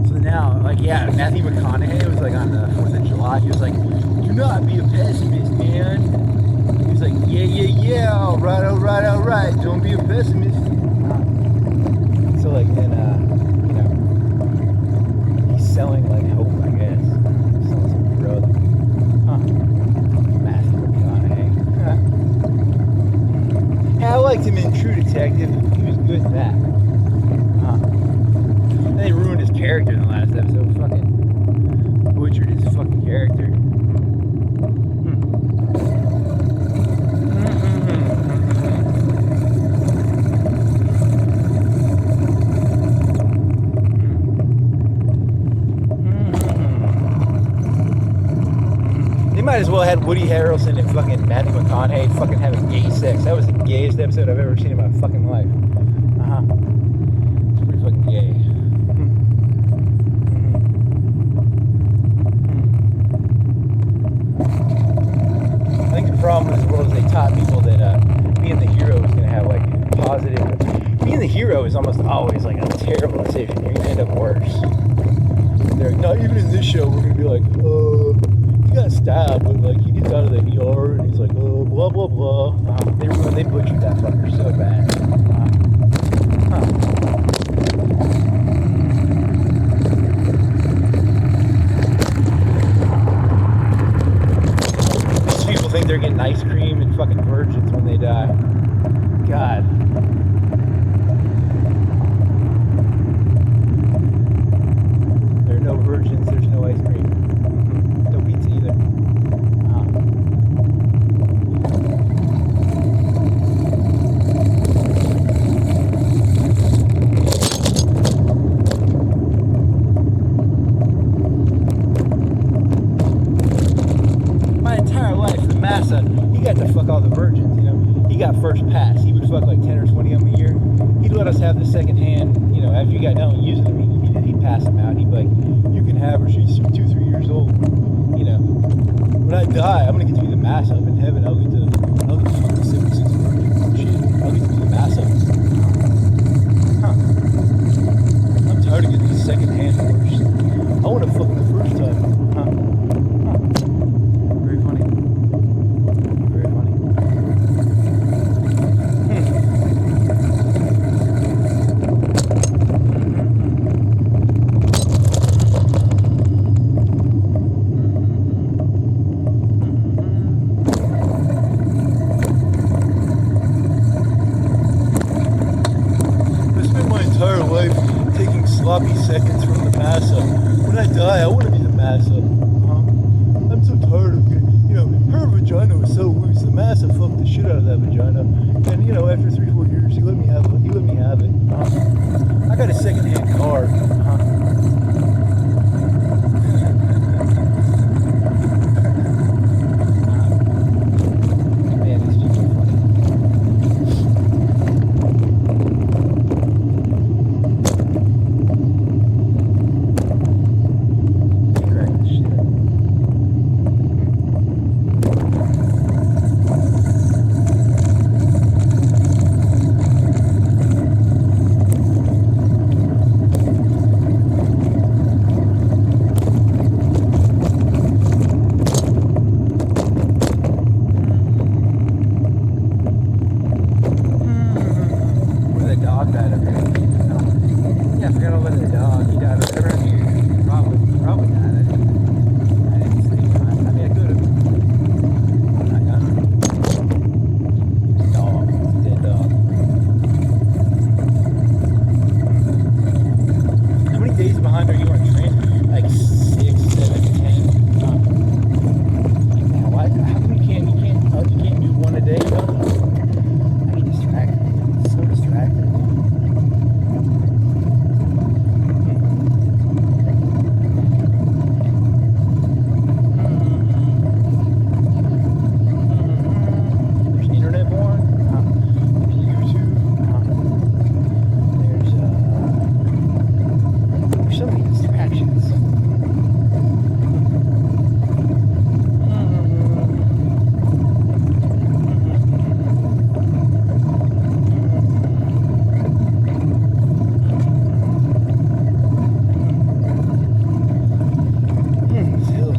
So now, like, yeah, Matthew McConaughey was like on the 4th of July. He was like, "Do not be a pessimist, man." He was like, "Yeah, all right. Don't be a pessimist." So like then, you know, he's selling like hope, I guess. Selling some growth. Matthew McConaughey. Yeah, I liked him in True Detective. He was good at that. They ruined his character in the last episode. Fucking butchered his fucking character. Might as well had Woody Harrelson and fucking Matthew McConaughey fucking having gay sex. That was the gayest episode I've ever seen in my fucking life. It's pretty fucking gay. I think the problem with this world is they taught people that being the hero is going to have like positive. Being the hero is almost always like a terrible decision. You're going to end up worse. They're like, no, even in this show, we're going to be like, he got stabbed, but like he gets out of the ER and he's like, oh, blah blah blah. They butchered that fucker so bad. Most people think they're getting ice cream and fucking virgins when they die. God. There are no virgins. There's no ice cream. No pizza either. My entire life, the Massa, he got to fuck all the virgins, you know. He got first pass. He would fuck like 10 or 20 of them a year. He'd let us have the second hand, you know, after you got done using them, he'd pass them out. He'd be like, you can have her, she's 2-3 years old. you know, when I die, I'm gonna get to be the mass up in heaven. I'll get to be the 76 virgin. Shit, I'll get to be the mass up. Huh. I'm tired of getting these second-hand horse. I want to fuck the first time. Huh. Very funny. Very funny. I spent my entire life taking sloppy seconds from the mass up. When I die, I want to be the mass up. I'm so tired of getting, you know, her vagina was so loose. The mass up fucked the shit out of that vagina. And, you know, after 3-4 years, he let me have it. I got a second-hand car. Man, these people are funny. Crack this shit up. Where's that dog died up here? Yeah, I forgot all about that dog. He died right around here. Probably died. I didn't see him. I mean, I could have. I got him. Dog. It's a dead dog. How many days behind are you on train? Like 6, 7, 10. Man, why? How come you can't do one a day? I get distracted. I'm so distracted. There's internet porn. There's YouTube. There's so many distractions. Still.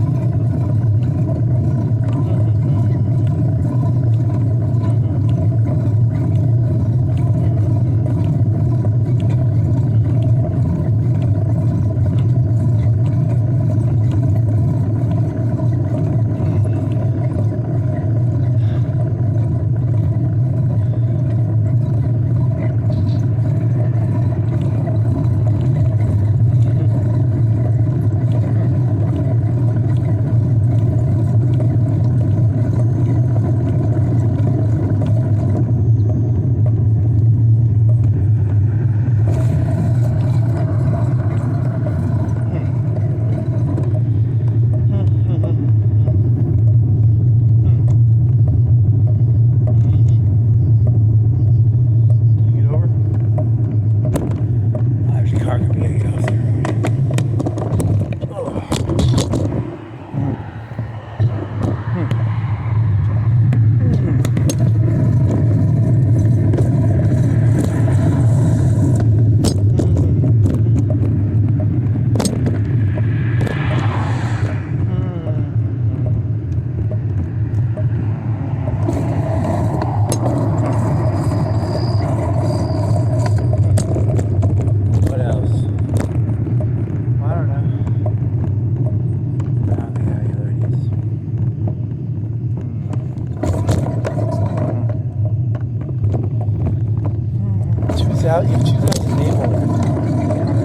out, you choose out the naval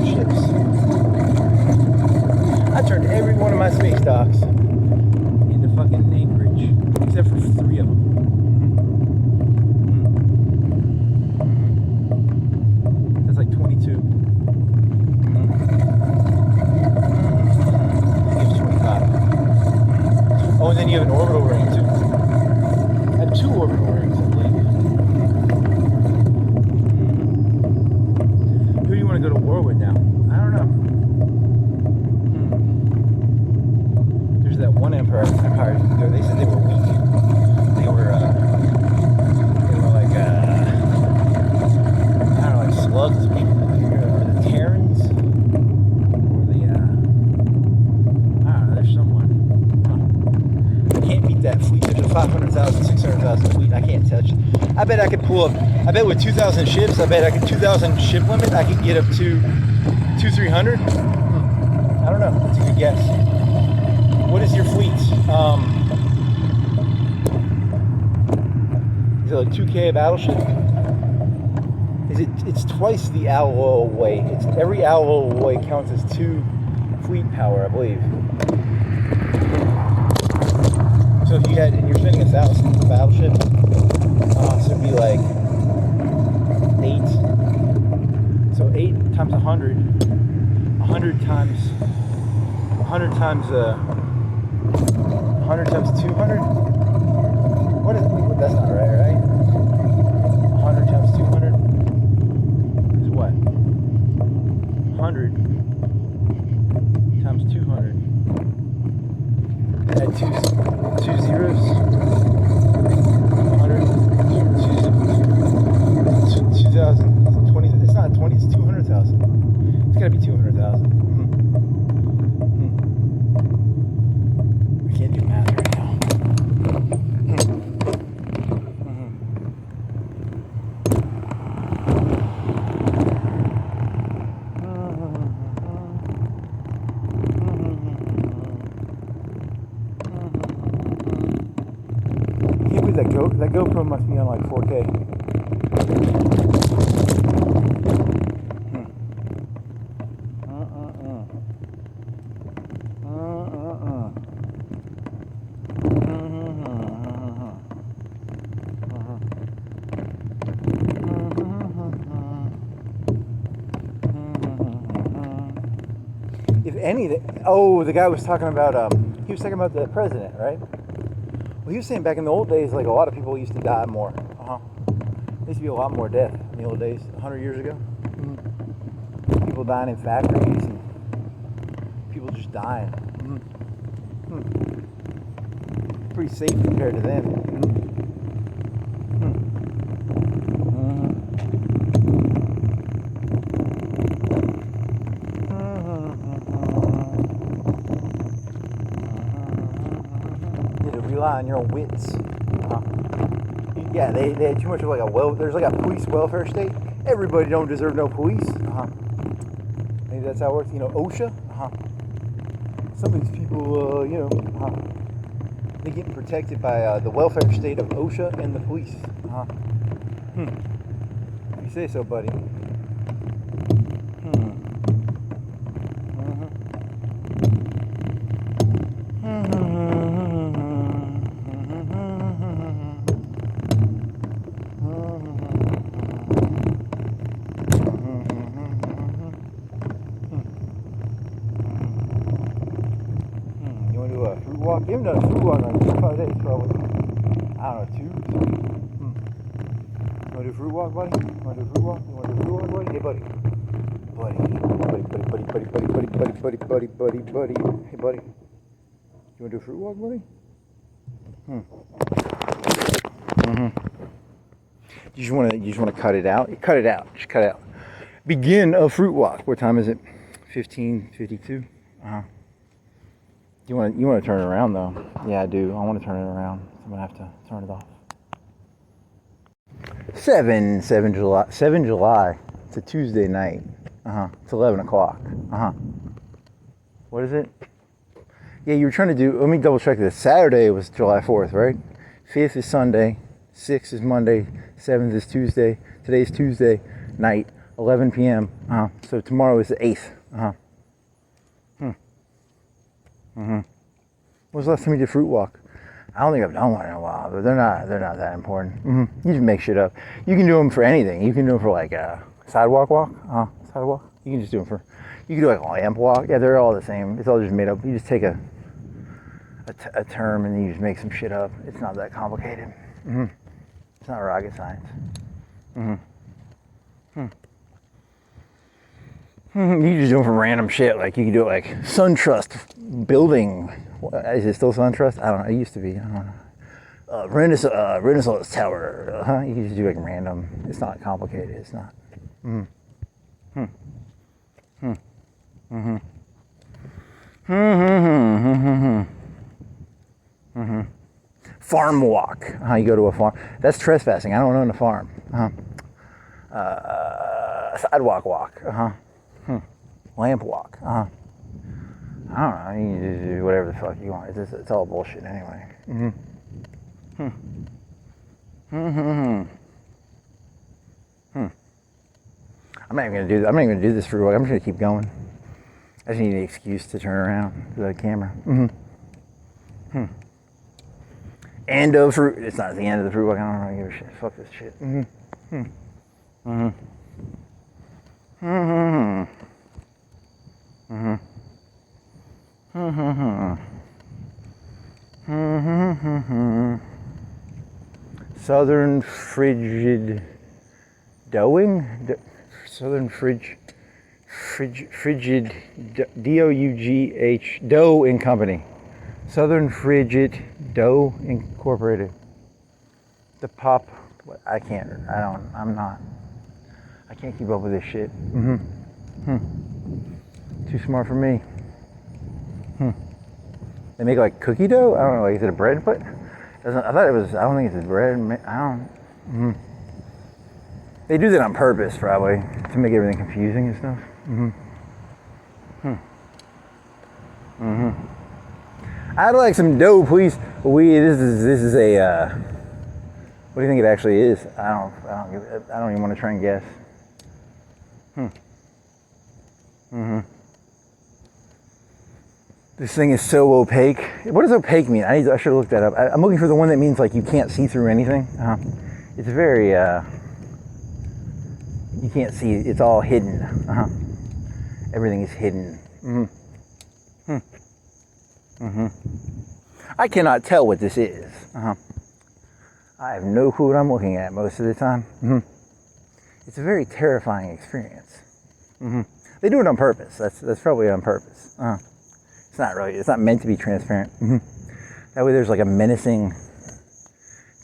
ships. I turned every one of my space docks into fucking anchorage, except for 3 of them. That's like 22. Gives 25. Oh, and then you have an orbital ring too. I have 2 orbital rings, I believe. Who do you want to go to war with now? I don't know. There's that one Empire they said they were weak. They were like I don't know, like slugs, maybe, or the Terrans, or the I don't know. There's someone. I can't beat that fleet. There's a 500,000, 600,000 fleet. I can't touch it. I bet I could pull up. I bet with 2,000 ships, I bet I could 2,000 ship limit. I could get up to 300. I don't know. That's a good guess. What is your fleet? Is it like 2K a battleship? It's twice the alloy weight. It's every alloy weight counts as 2 fleet power, I believe. So if you're spending 1,000 battleship, so it'd be like 8. So 8 times 100. 100 times 100 times 200. What is it? That's not right? 100 times 200 is what? 100 times 200. Add two zeros. 100. 2,000. 20. It's not 20. It's 200,000. It's gotta be 200,000. I can't do math right now. I can't believe that GoPro must be on like 4K. If anything, the guy was talking about, he was talking about the president, right? Well, he was saying back in the old days, like a lot of people used to die more. There used to be a lot more death in the old days, 100 years ago. People dying in factories and people just dying. Pretty safe compared to them. Rely on your own wits. Yeah, they had too much of like there's like a police welfare state. Everybody don't deserve no police. Maybe that's how it works. OSHA. Some of these people, they get protected by the welfare state of OSHA and the police. You say so, buddy. Fruit walk? You haven't done a fruit walk on 5 days, probably. I don't know, 2? You want to do a fruit walk, buddy? You want to do a fruit walk? Buddy? Hey, buddy. Buddy. Hey, buddy. You want to do a fruit walk, buddy? You just want to cut it out? Cut it out. Just cut it out. Begin a fruit walk. What time is it? 15:52. You want to turn it around though? Yeah, I do. I want to turn it around. So I'm gonna have to turn it off. 7 July. It's a Tuesday night. It's 11 o'clock. What is it? Yeah, you were trying to do. Let me double check this. Saturday was July 4th, right? 5th is Sunday. 6th is Monday. 7th is Tuesday. Today's Tuesday night, 11 p.m. So tomorrow is the 8th. When was the last time you did fruit walk? I don't think I've done one in a while, but they're not that important. You just make shit up. You can do them for anything. You can do them for like a sidewalk walk. Sidewalk. You can just do them for. You can do like a lamp walk. Yeah, they're all the same. It's all just made up. You just take a term and then you just make some shit up. It's not that complicated. It's not rocket science. You can just do it for random shit. Like you can do it like SunTrust building Is it still SunTrust? I don't know. It used to be. I don't know. Renaissance Tower. You can just do like random. It's not complicated. It's not. Farm walk. You go to a farm. That's trespassing. I don't own a farm. Sidewalk walk. Lamp walk. I don't know. You can just do whatever the fuck you want. It's all bullshit anyway. I'm not even gonna do this for a while. I'm just gonna keep going. I just need an excuse to turn around to the camera. End of fruit. It's not the end of the fruit walk. I don't really give a shit. Fuck this shit. Southern frigid doughing. Southern frigid DOUGH Dough and Company. Southern Frigid Dough Incorporated. The pop. I can't keep up with this shit. Too smart for me. They make like cookie dough? I don't know, like, is it a bread? But I thought it was, I don't think it's bread. I don't. They do that on purpose, probably, to make everything confusing and stuff. I'd like some dough, please. This is a. What do you think it actually is? I don't even want to try and guess. This thing is so opaque. What does opaque mean? I should have looked that up. I'm looking for the one that means like you can't see through anything. It's very. You can't see. It's all hidden. Everything is hidden. I cannot tell what this is. I have no clue what I'm looking at most of the time. It's a very terrifying experience. They do it on purpose. That's probably on purpose. It's not meant to be transparent. That way there's like a menacing,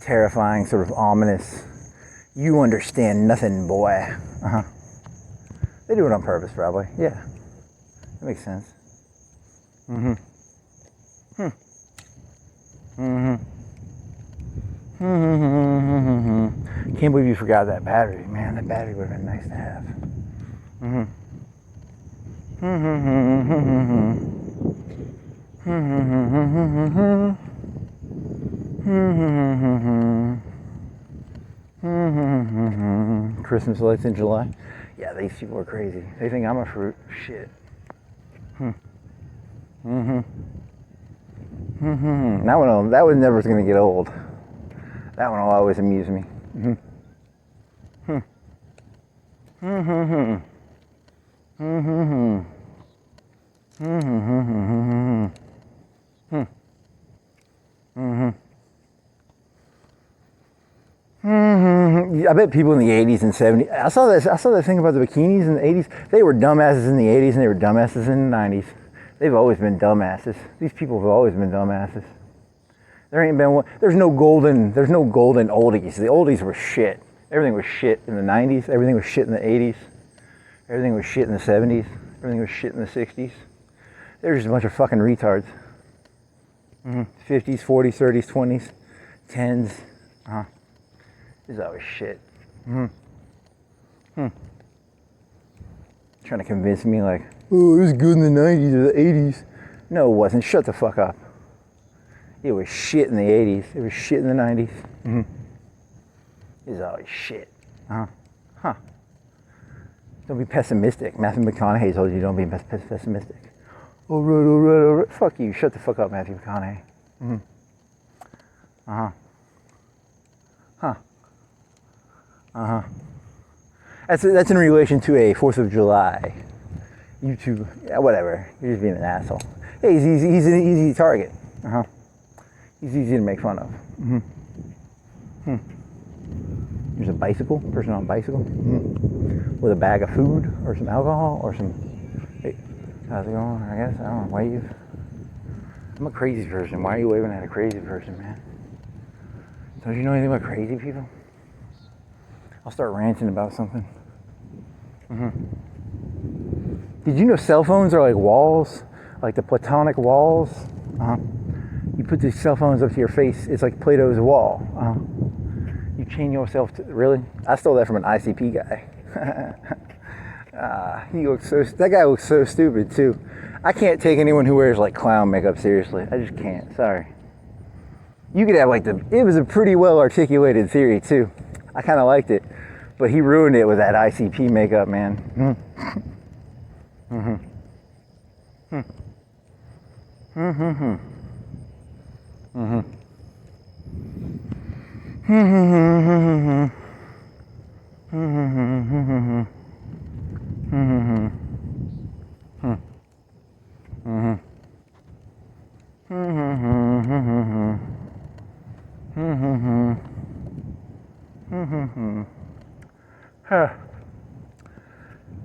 terrifying, sort of ominous, you understand nothing, boy. They do it on purpose, probably. Yeah. That makes sense. Can't believe you forgot that battery. Man, that battery would have been nice to have. Christmas lights in July. Yeah, these people are crazy. They think I'm a fruit. Shit. That one never is going to get old. That one will always amuse me. I bet people in the 80s and 70s. I saw that thing about the bikinis in the 80s. They were dumbasses in the 80s and they were dumbasses in the 90s. They've always been dumbasses. These people have always been dumbasses. There ain't been one. There's no golden oldies. The oldies were shit. Everything was shit in the 90s. Everything was shit in the 80s. Everything was shit in the 70s. Everything was shit in the 60s. They were just a bunch of fucking retards. 50s, 40s, 30s, 20s, 10s. This is always shit. Trying to convince me like, oh, it was good in the 90s or the 80s. No, it wasn't. Shut the fuck up. It was shit in the 80s. It was shit in the 90s. This is always shit. Don't be pessimistic. Matthew McConaughey told you don't be pessimistic. All right. Fuck you. Shut the fuck up, Matthew McConaughey. That's in relation to a 4th of July YouTube. Whatever. You're just being an asshole. Hey, he's an easy target. He's easy to make fun of. There's a bicycle, person on a bicycle, with a bag of food or some alcohol or some. Hey, how's it going? I guess I don't know. Wave. I'm a crazy person. Why are you waving at a crazy person, man? Don't you know anything about crazy people? I'll start ranting about something. Did you know cell phones are like walls? Like the platonic walls? You put these cell phones up to your face, it's like Plato's wall. You chain yourself to, really? I stole that from an ICP guy. That guy looks so stupid too. I can't take anyone who wears like clown makeup seriously. I just can't, sorry. You could have like it was a pretty well articulated theory too. I kind of liked it, but he ruined it with that ICP makeup, man.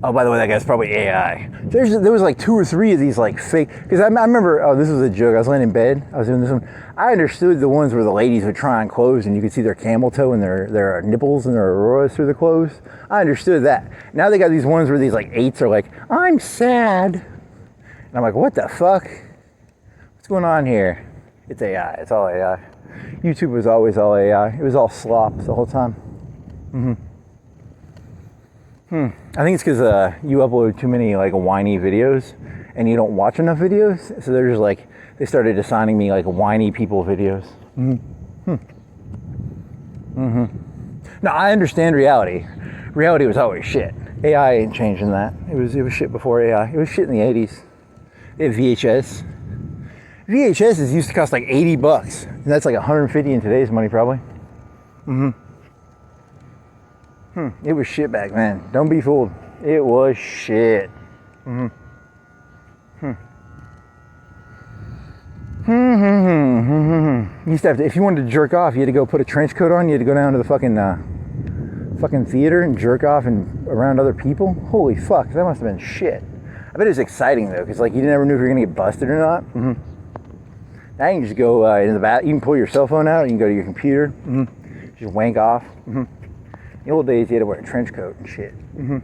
Oh, by the way, that guy's probably AI. There was like 2 or 3 of these like fake, because I remember, oh, this was a joke. I was laying in bed, I was doing this one. I understood the ones where the ladies would try on clothes and you could see their camel toe and their nipples and their auroras through the clothes. I understood that. Now they got these ones where these like 8s are like, I'm sad. And I'm like, what the fuck? What's going on here? It's AI, it's all AI. YouTube was always all AI. It was all slop the whole time. I think it's because you upload too many like whiny videos and you don't watch enough videos. So they're just like, they started assigning me like whiny people videos. Now I understand reality. Reality was always shit. AI ain't changing that. It was shit before AI. It was shit in the 80s. They had VHS. VHSs used to cost like $80. And that's like 150 in today's money probably. It was shit back then. Don't be fooled. It was shit. You used to have to, if you wanted to jerk off, you had to go put a trench coat on. You had to go down to the fucking theater and jerk off and around other people. Holy fuck, that must have been shit. I bet it was exciting though, because like you never knew if you were gonna get busted or not. Now you can just go in the bath. You can pull your cell phone out. You can go to your computer. Just wank off. In the old days, you had to wear a trench coat and shit. In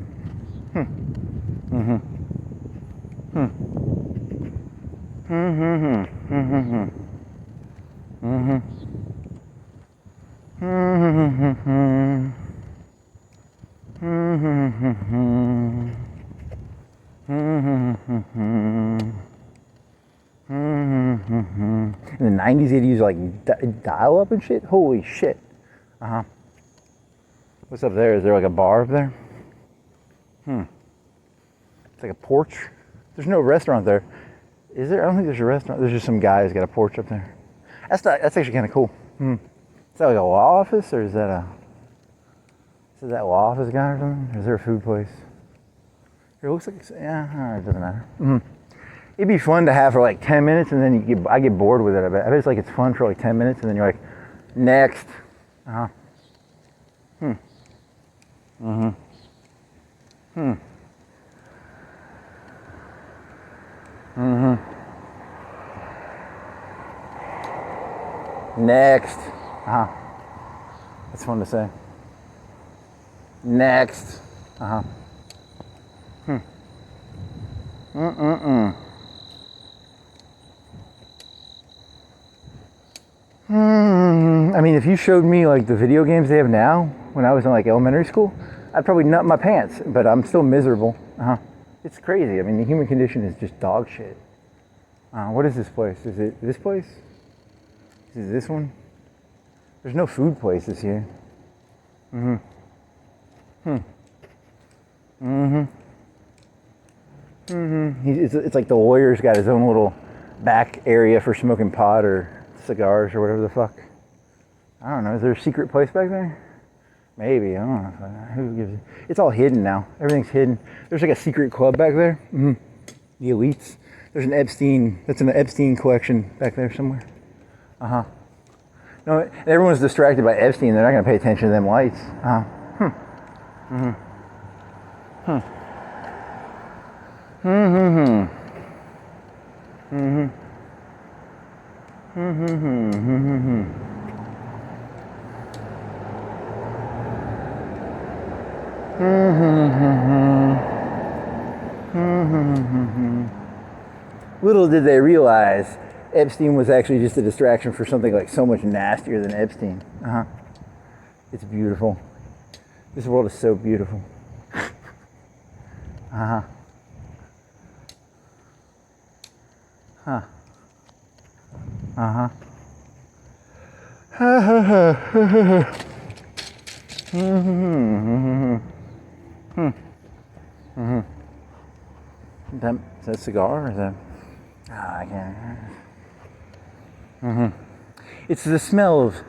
the 90s, they'd use like dial up and shit. Holy shit. What's up there? Is there like a bar up there? It's like a porch. There's no restaurant there. Is there? I don't think there's a restaurant. There's just some guys got a porch up there. That's actually kind of cool. Is that like a law office, or is that that law office guy or something? Or is there a food place? It looks like, yeah, it doesn't matter. It'd be fun to have for like 10 minutes, and then I get bored with it. I bet it's like it's fun for like 10 minutes, and then you're like, next. Next. That's fun to say. Next. I mean, if you showed me like the video games they have now, when I was in like elementary school, I'd probably nut my pants, but I'm still miserable. It's crazy. I mean, the human condition is just dog shit. What is this place? Is it this place? Is it this one? There's no food places here. It's like the lawyer's got his own little back area for smoking pot or cigars or whatever the fuck. I don't know. Is there a secret place back there? Maybe. I don't know. Who gives it? It's all hidden now. Everything's hidden. There's like a secret club back there. The elites. There's an Epstein. That's an Epstein collection back there somewhere. No, everyone's distracted by Epstein. They're not going to pay attention to them lights. Little did they realize Epstein was actually just a distraction for something like so much nastier than Epstein. It's beautiful. This world is so beautiful. Huh. Is that a cigar or is that? I can't. It's the smell of.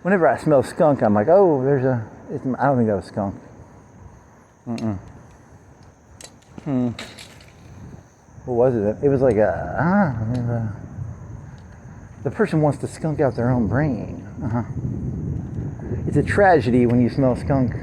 Whenever I smell skunk, I'm like, oh, there's a. I don't think that was skunk. What was it? It was like a. The person wants to skunk out their own brain. It's a tragedy when you smell skunk.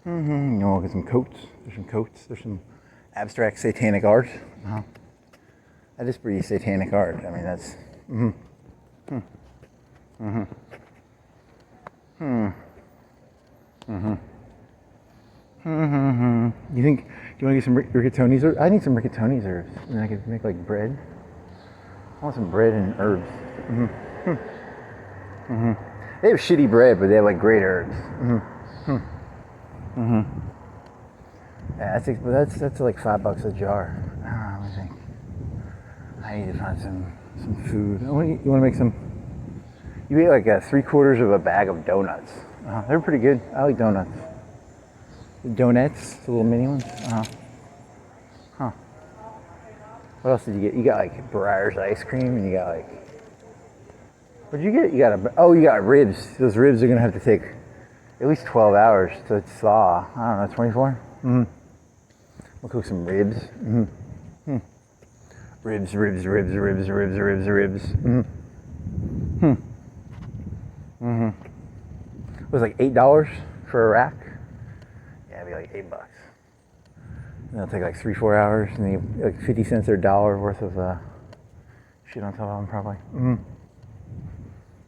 You know, I'll get some coats. There's some coats. There's some abstract satanic art. That is pretty satanic art. I mean, that's. You think? Do you want to get some rigatoni's herbs? I need some rigatoni's herbs, and I could make like bread. I want some bread and herbs. They have shitty bread, but they have like great herbs. Yeah, that's like $5 a jar. Let me think. I need to find some food. You want to make some? You ate like 3/4 of a bag of donuts. They're pretty good. I like donuts. Donuts, the little mini ones. What else did you get? You got like Breyer's ice cream, and you got like. What'd you get? You got ribs. Those ribs are gonna have to take at least 12 hours to thaw. I don't know, 24. We'll cook some ribs. Ribs. It was like $8 for a rack. Yeah, it'd be like $8. And it'll take like 3-4 hours, and then like 50 cents or $1 worth of shit on top of them, probably.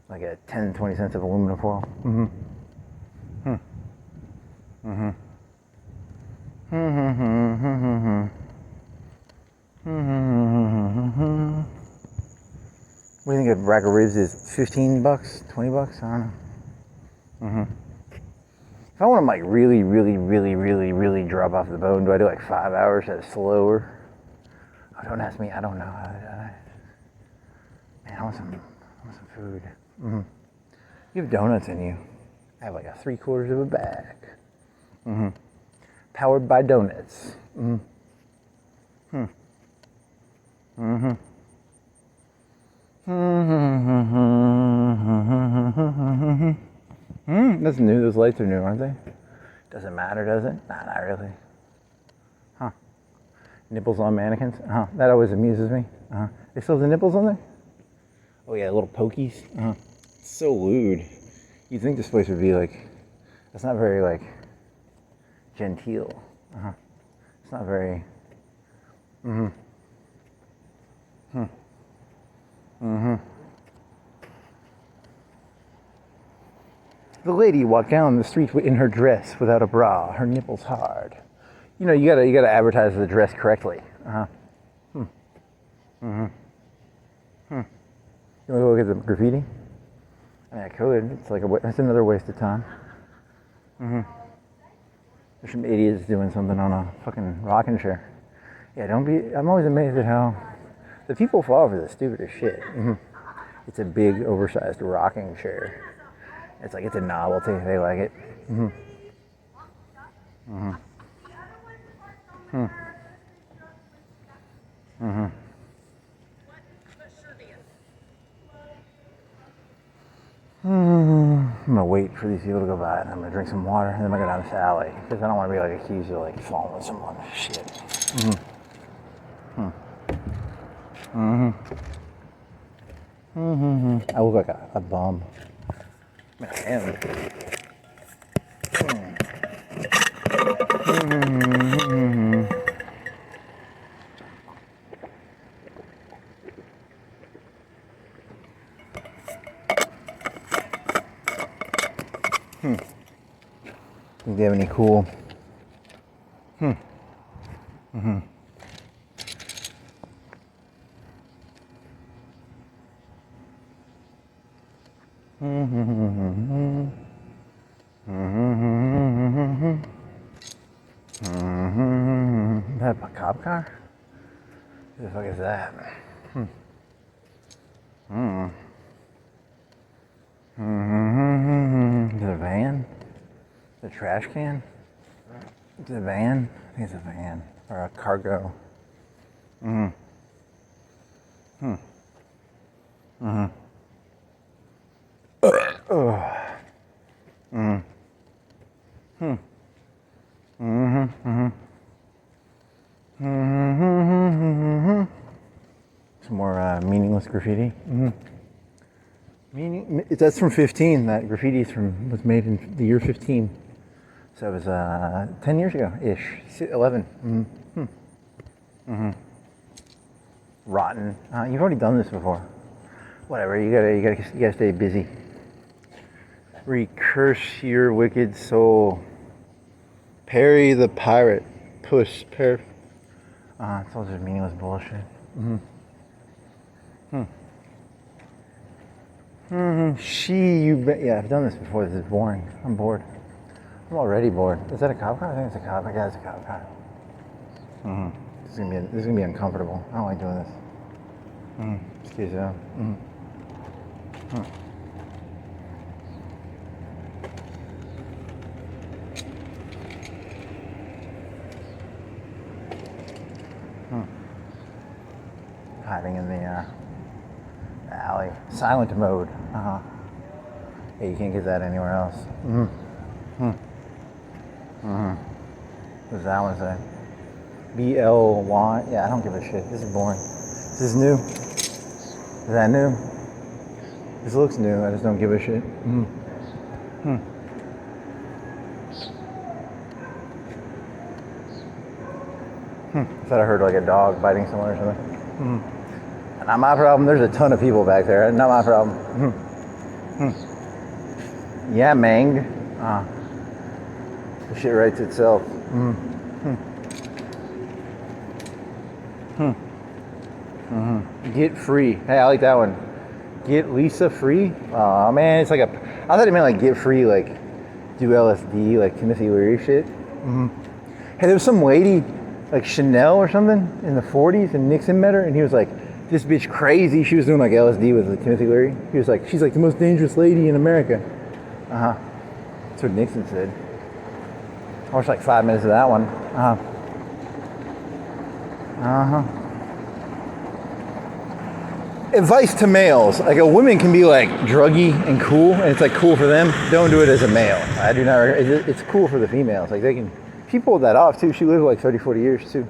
Like a 10-20 cents of aluminum foil. What do you think a rack of ribs is? $15? $20? I don't know. If I want them like really drop off the bone, do I do like 5 hours at slower? Oh, don't ask me. I don't know. Man, I want some food. You have donuts in you. I have like a 3/4 of a bag. Powered by donuts. That's new. Those lights are new, aren't they? Doesn't matter, does it? Nah, not really. Nipples on mannequins. That always amuses me. They still have the nipples on there? Oh yeah, little pokies. So lewd. You'd think this place would be like. That's not very like. Genteel. It's not very. The lady walked down the street in her dress without a bra, her nipples hard. You know, you gotta advertise the dress correctly. You wanna go look at the graffiti? I mean, I could. It's like that's another waste of time. There's some idiots doing something on a fucking rocking chair. Yeah, don't be. I'm always amazed at how the people fall for the stupidest shit. It's a big, oversized rocking chair. It's like it's a novelty. They like it. I'm gonna wait for these people to go by, and I'm gonna drink some water, and then I'm gonna go down this alley because I don't want to be like accused of like following someone. Shit. I look like a bum. I mean, I am. Do they have any cool? Is that a cop car? What the fuck is that? Is it a van? Is it a trash can? Is it a van? I think it's a van. Or a cargo. Some more meaningless graffiti. That's from 15. That graffiti was made in the year 15. So it was 10 years ago ish. 11. Rotten. You've already done this before. Whatever. You gotta stay busy. Recurse your wicked soul. Perry the pirate. Push. It's all just meaningless bullshit. Yeah, I've done this before. This is boring. I'm bored. I'm already bored. Is that a cop car? I think it's a cop. I guess it's a cop car. This is gonna be uncomfortable. I don't like doing this. Excuse me. Hiding in the alley. Silent mode. Yeah, you can't get that anywhere else. What does that one say? BLY. Yeah, I don't give a shit. This is boring. This is new. Is that new? This looks new. I just don't give a shit. I thought I heard like a dog biting someone or something. Not my problem. There's a ton of people back there. Not my problem. Yeah, Mang. The shit writes itself. Get free. Hey, I like that one. Get Lisa free. Oh man, it's like I thought it meant like get free, like do LSD, like Timothy Leary shit. Hey, there was some lady, like Chanel or something, in the 40s, and Nixon met her, and he was like, this bitch crazy. She was doing like LSD with like, Timothy Leary. He was like, she's like the most dangerous lady in America. That's what Nixon said. I watched like 5 minutes of that one. Advice to males. Like a woman can be like druggy and cool, and it's like cool for them. Don't do it as a male. I do not. It's cool for the females. Like they can. She pulled that off too. She lived like 30, 40 years too.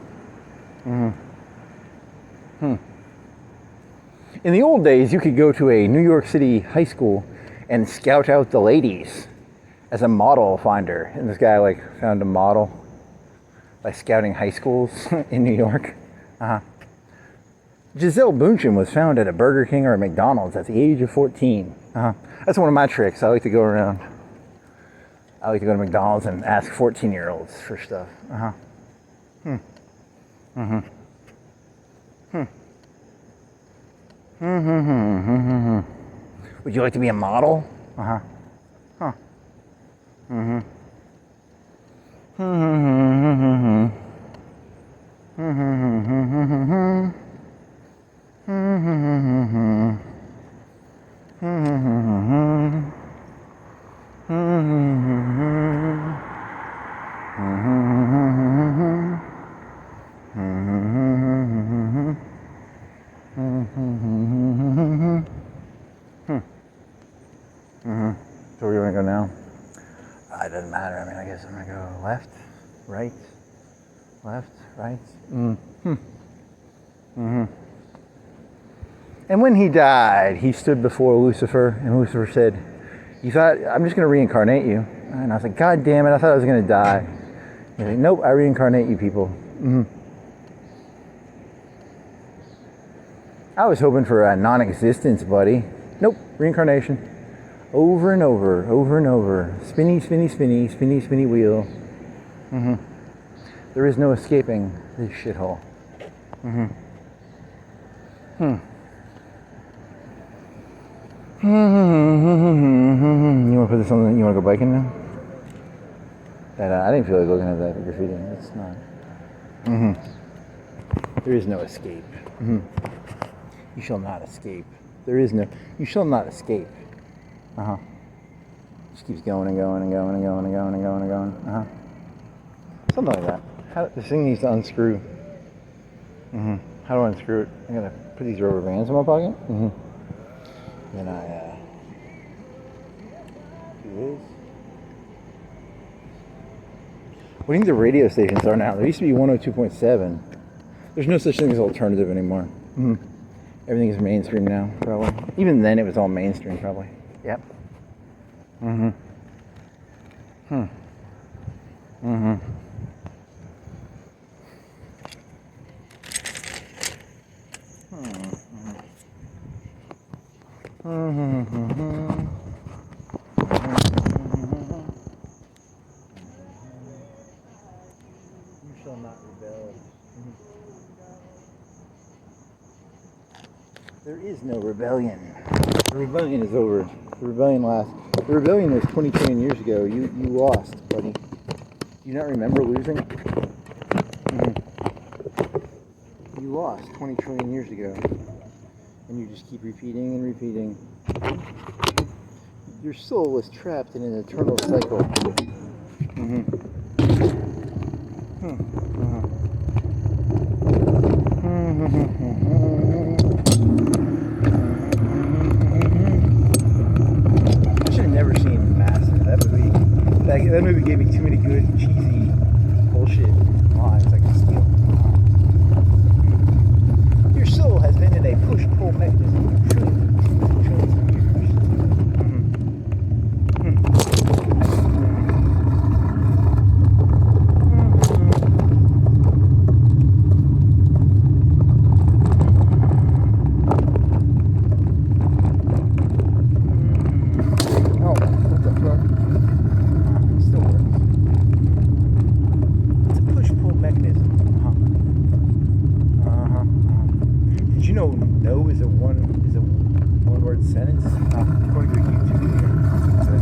In the old days, you could go to a New York City high school and scout out the ladies as a model finder. And this guy like found a model by scouting high schools in New York. Giselle Bundchen was found at a Burger King or a McDonald's at the age of 14. That's one of my tricks. I like to go around. I like to go to McDonald's and ask 14-year-olds for stuff. Would you like to be a model? is. I'm gonna go left, right, left, right. Mm-hmm. Mm-hmm. And when he died, he stood before Lucifer, and Lucifer said, "You thought I'm just gonna reincarnate you?" And I was like, "God damn it! I thought I was gonna die." He's like, "Nope, I reincarnate you people." Mm-hmm. I was hoping for a non-existence, buddy. Nope, reincarnation. Over and over, over and over. Spinny, spinny, spinny, spinny, spinny wheel. Mm-hmm. There is no escaping this shithole. Mm-hmm. You want to put this on? You want to go biking now? I didn't feel like looking at that graffiti. It's not. There is no escape. You shall not escape. There is no. You shall not escape. Just keeps going and going and going and going and going and going and going. Something like that. This thing needs to unscrew. How do I unscrew it? I gotta put these rubber bands in my pocket. Then I do this. What do you think the radio stations are now? There used to be 102.7. There's no such thing as alternative anymore. Everything is mainstream now, probably. Even then, it was all mainstream, probably. Yep. You shall not rebel. There is no rebellion. The rebellion is over. The rebellion lasts. The rebellion was 20 trillion years ago. You lost, buddy. Do you not remember losing? You lost 20 trillion years ago. And you just keep repeating and repeating. Your soul is trapped in an eternal cycle. I should have never seen Massive. That movie gave me too many good, cheesy, bullshit lines I can steal. Your soul has been in a push-pull mechanism for trillions and trillions of years. No is a one word sentence. According to YouTube video. So,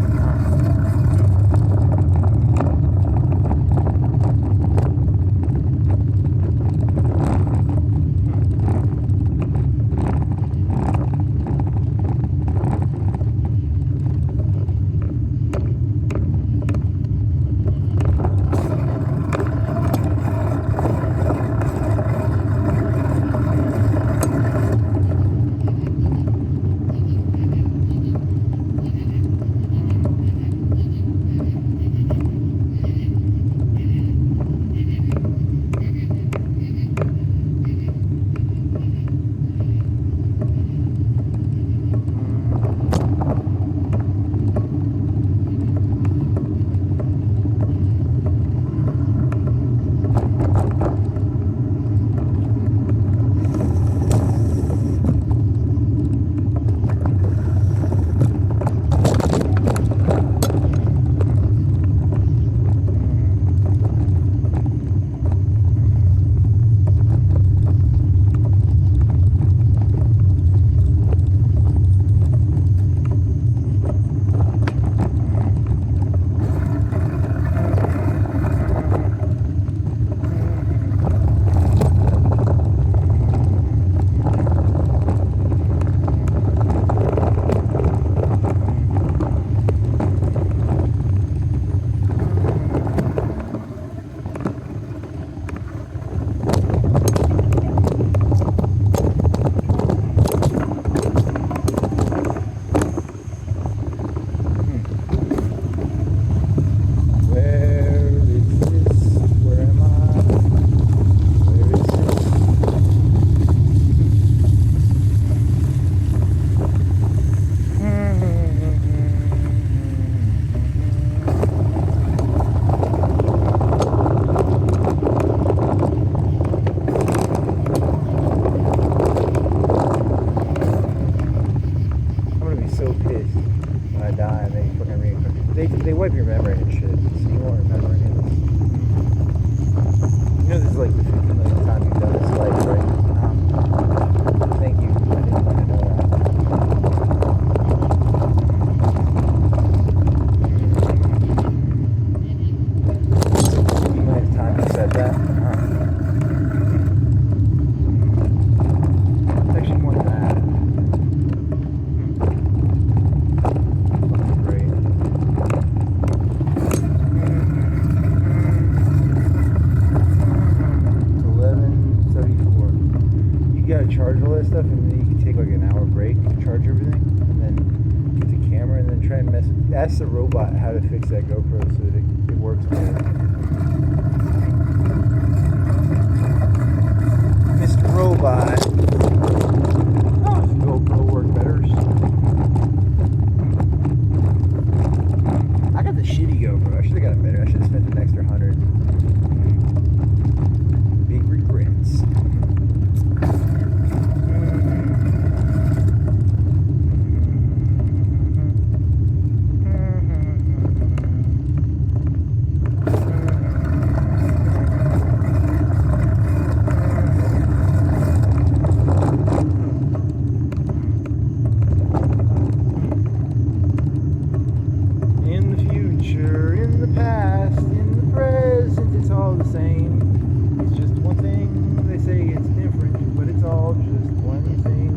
so pissed when I die and they fucking they wipe your memory and shit, so you won't remember any of this. You know this is like the 50th time you've done this life, right? Thank you. I didn't want to know that. You might have time you said that. It's actually more than that. Fucking great. It's 11:34. You gotta charge all that stuff, and then you can take like an hour break, charge everything, and then get the camera, and then try and ask the robot how to fix that GoPro so that it works better. Mr. Robot. Oh, the GoPro work better. I got the shitty GoPro. I should have got it better. I should have spent an extra 100. Big regrets. In the past, in the present, it's all the same. It's just one thing, they say it's different, but it's all just one thing.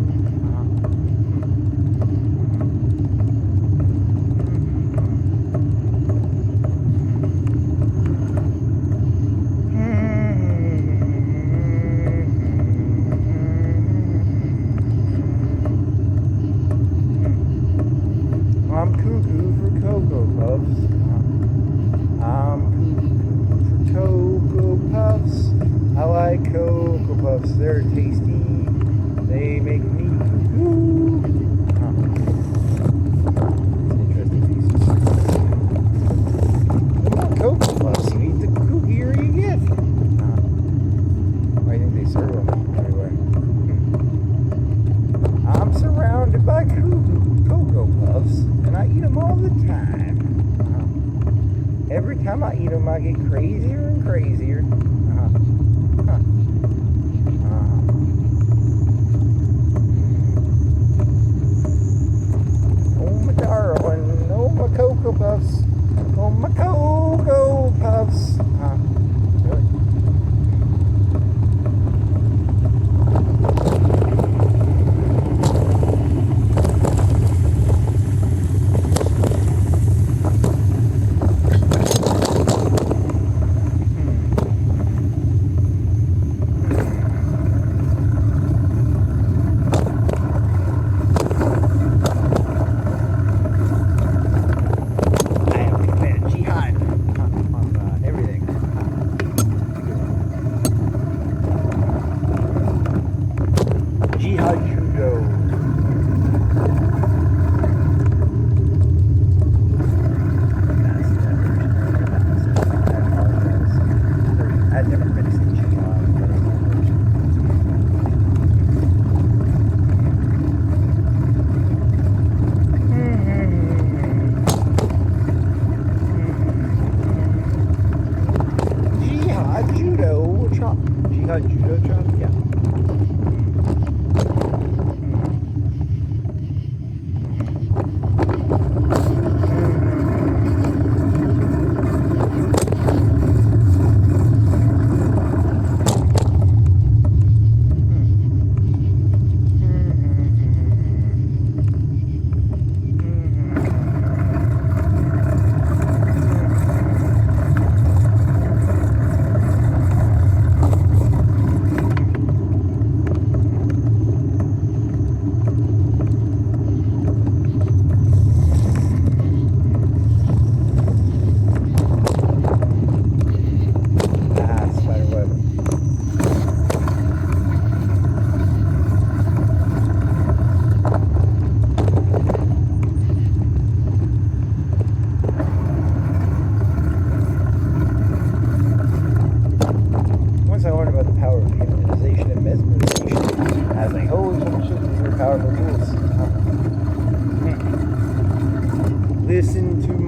I'm cuckoo for Cocoa Puffs. I'm cuckoo for Cocoa Puffs. I like Cocoa Puffs. They're tasty. They make me cuckoo. It's an interesting piece. The more Cocoa Puffs you eat, the cookier you get. I think they serve them everywhere. I'm surrounded by Cocoa Puffs, and I eat them all the time. Every time I eat them, I get crazier and crazier. Oh my darling, oh my Cocoa Puffs, oh my Cocoa Puffs. Really?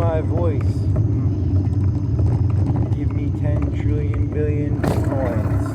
my voice. Give me 10 trillion billion coins.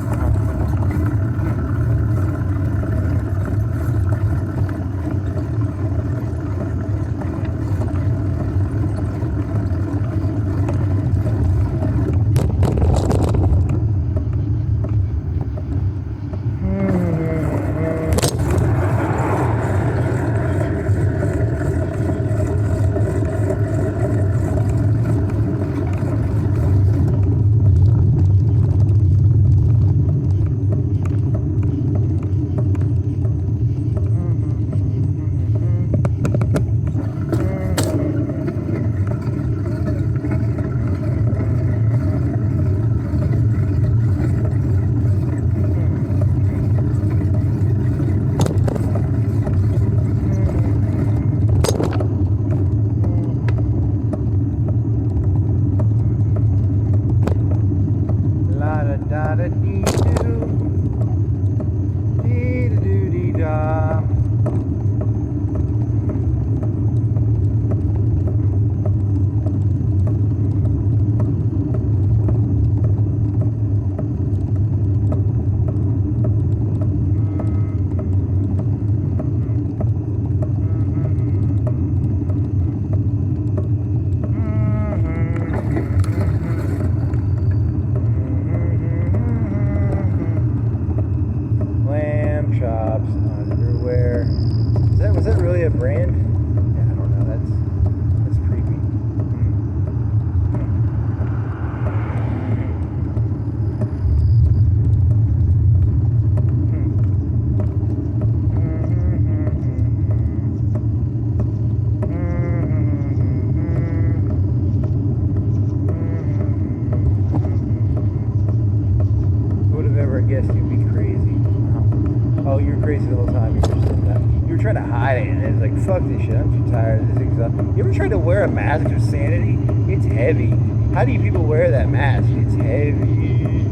Fuck this shit, I'm too tired. This is exhausting. You ever tried to wear a mask of sanity? It's heavy. How do you people wear that mask? It's heavy.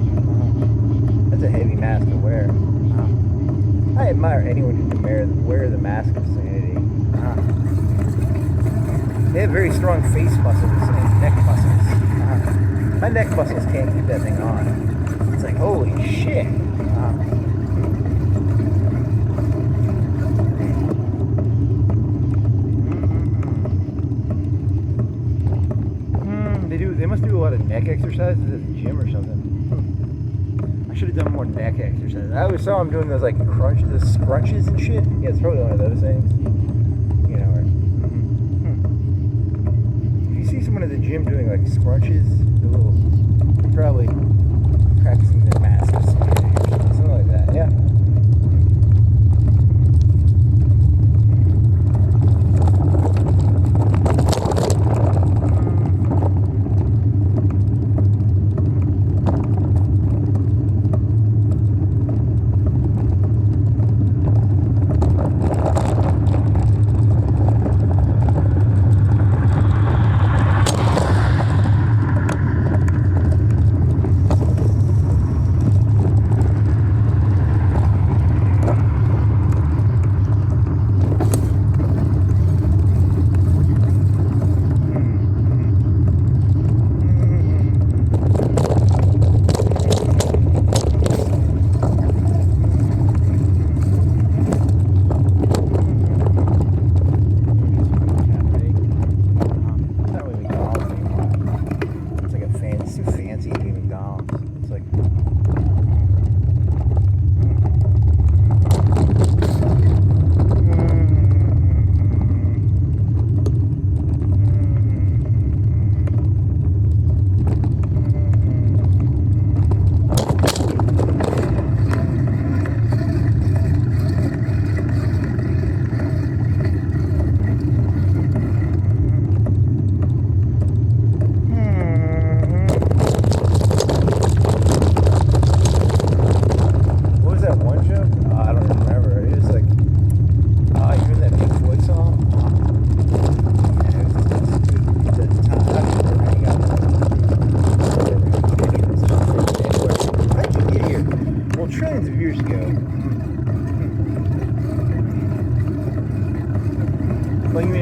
That's a heavy mask to wear. I admire anyone who can wear the mask of sanity. They have very strong face muscles and neck muscles. My neck muscles can't keep that thing on. It's like, holy shit. They must do a lot of neck exercises at the gym or something. I should have done more neck exercises. I always saw them doing those like scrunches and shit. Yeah, it's probably one of those things. You know, if you see someone at the gym doing like scrunches, they're probably practicing their mask or something like that. Yeah.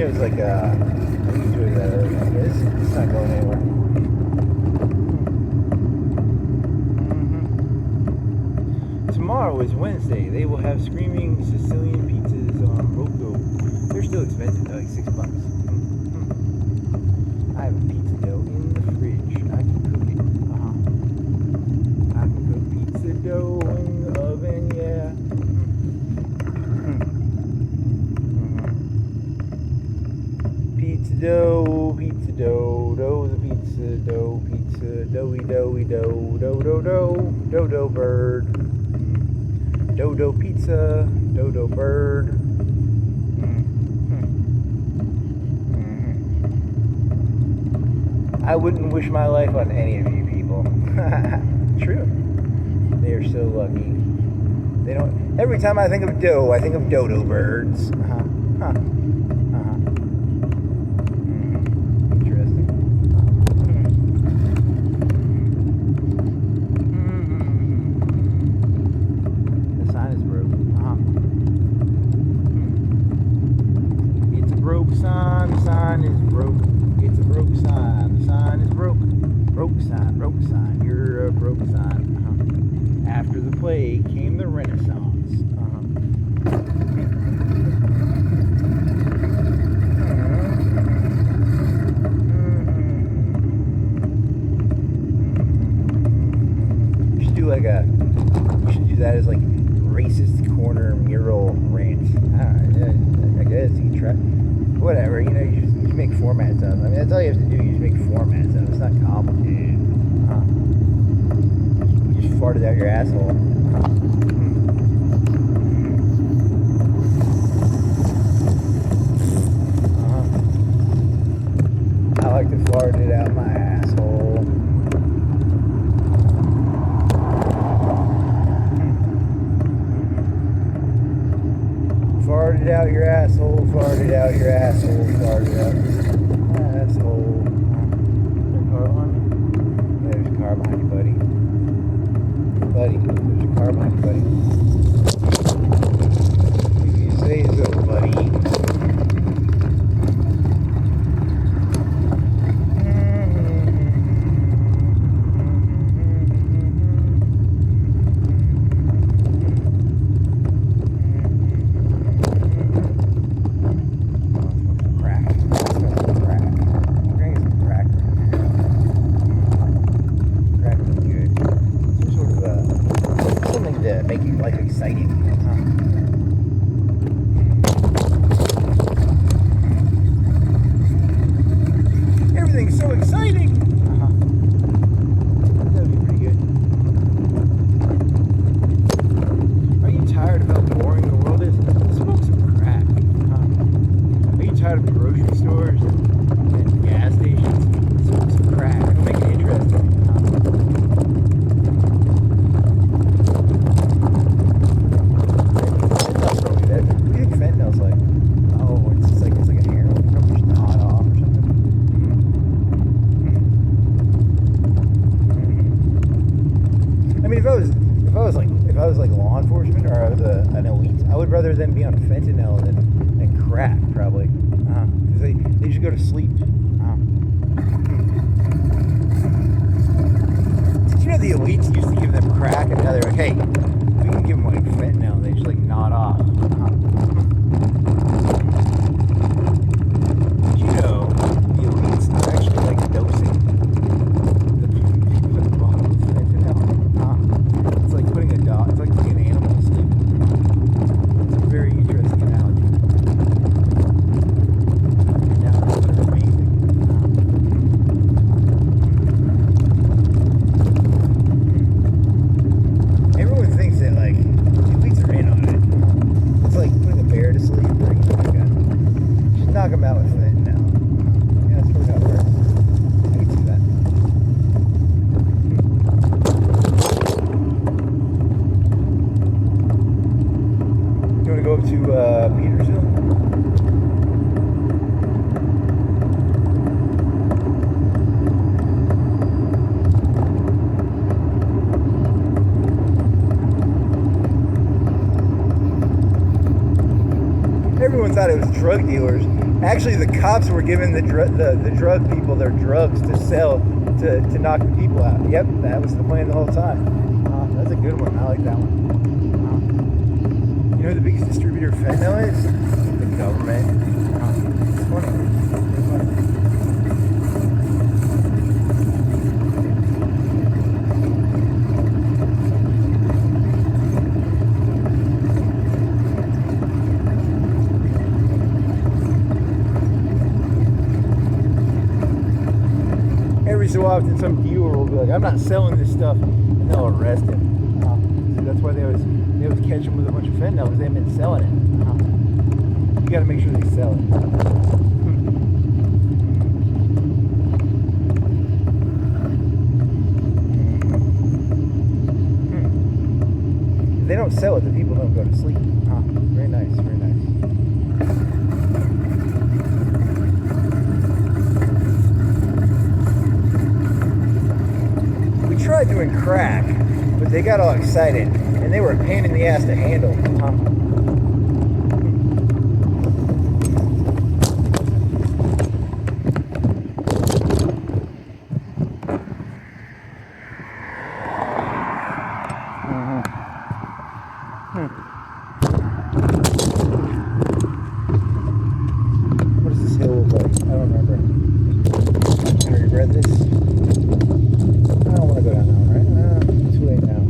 is like, I enjoy that other one. Yeah, it's not going anywhere. Tomorrow is Wednesday. They will have screaming Sicilian pizzas on Roku. They're still expensive, though, like $6. I have a pizza dough in the fridge. I can cook it. I can cook pizza dough in the oven, yeah. Pizza dough, dough the pizza doughy doughy dough, dough bird. Dodo pizza, dodo bird. I wouldn't wish my life on any of you people. True. They are so lucky. They don't. Every time I think of dough, I think of dodo birds. Interesting. The sign is broke. It's a broke sign. The sign is broke. It's a broke sign. The sign is broke. Broke sign. Broke sign. You're a broke sign. After the plague came the Renaissance. You should do like a. You should do that as like racist corner mural rant. I guess you can try. Whatever, you know, you just make formats of it. I mean, that's all you have to do. You just make formats of it. It's not complicated. You just farted out your asshole. I like to fart it out my asshole. Farted out your asshole, farted out your asshole, farted out your asshole. Is there a car behind me? Yeah, there's a car behind you, buddy. Buddy, there's a car behind you, buddy. If you say so, buddy. Make life exciting. Everything's so exciting. That'd be pretty good. Are you tired of how boring the world is? Smoke some crack. Are you tired of grocery stores and gas stations? Smoke some crack. It'll make it interesting. If I was like law enforcement or I was an elite, I would rather them be on fentanyl than crack, probably. Because they just go to sleep. Did you know the elites used to give them crack and now they're like, hey, we can give them like fentanyl and they just like nod off. Did you know the elites are actually like dosing the people at the bottom of fentanyl? It's like putting a dog, it's like putting an animal to sleep. It's a very interesting analogy. Analogies are amazing. Everyone thinks that like the elites are in on it. It's like putting a bear to sleep or anything like that. Just knock them out with fentanyl. Yeah, that's what that works. I can see that. You want to go up to Petersville? Everyone thought it was drug dealers Actually, the cops were giving the drug people their drugs to sell to knock the people out. Yep, that was the plan the whole time. That's a good one. I like that one. You know who the biggest distributor of fentanyl is? The government. It's funny. It's funny. Every so often, some dealer will be like, "I'm not selling this stuff," and they'll arrest him. So that's why they always catch him with a bunch of fentanyl, because they haven't been selling it. You got to make sure they sell it. If they don't sell it, the people don't go to sleep. Very nice, very nice. Tried doing crack, but they got all excited and they were a pain in the ass to handle. What does this hill look like? I don't remember. Can I regret this? I don't want to go down that one, right? Too late now.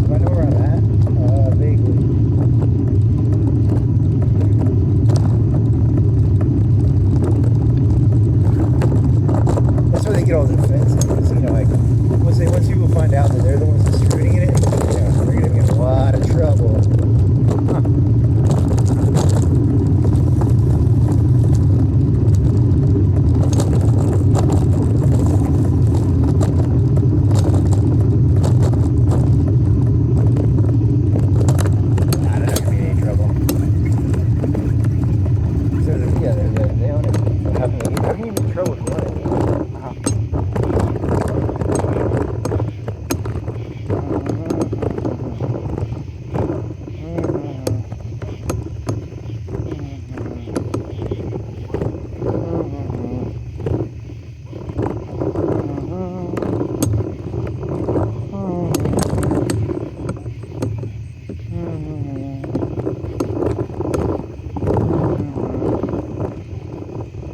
Do I know where I'm at? Vaguely. That's where they get all the offenses. You know, like once people find out that they're the ones distributing it, they're going to be in a lot of trouble. Nah, they're not going to be in any trouble. So they own it. How can you be in trouble if you own it?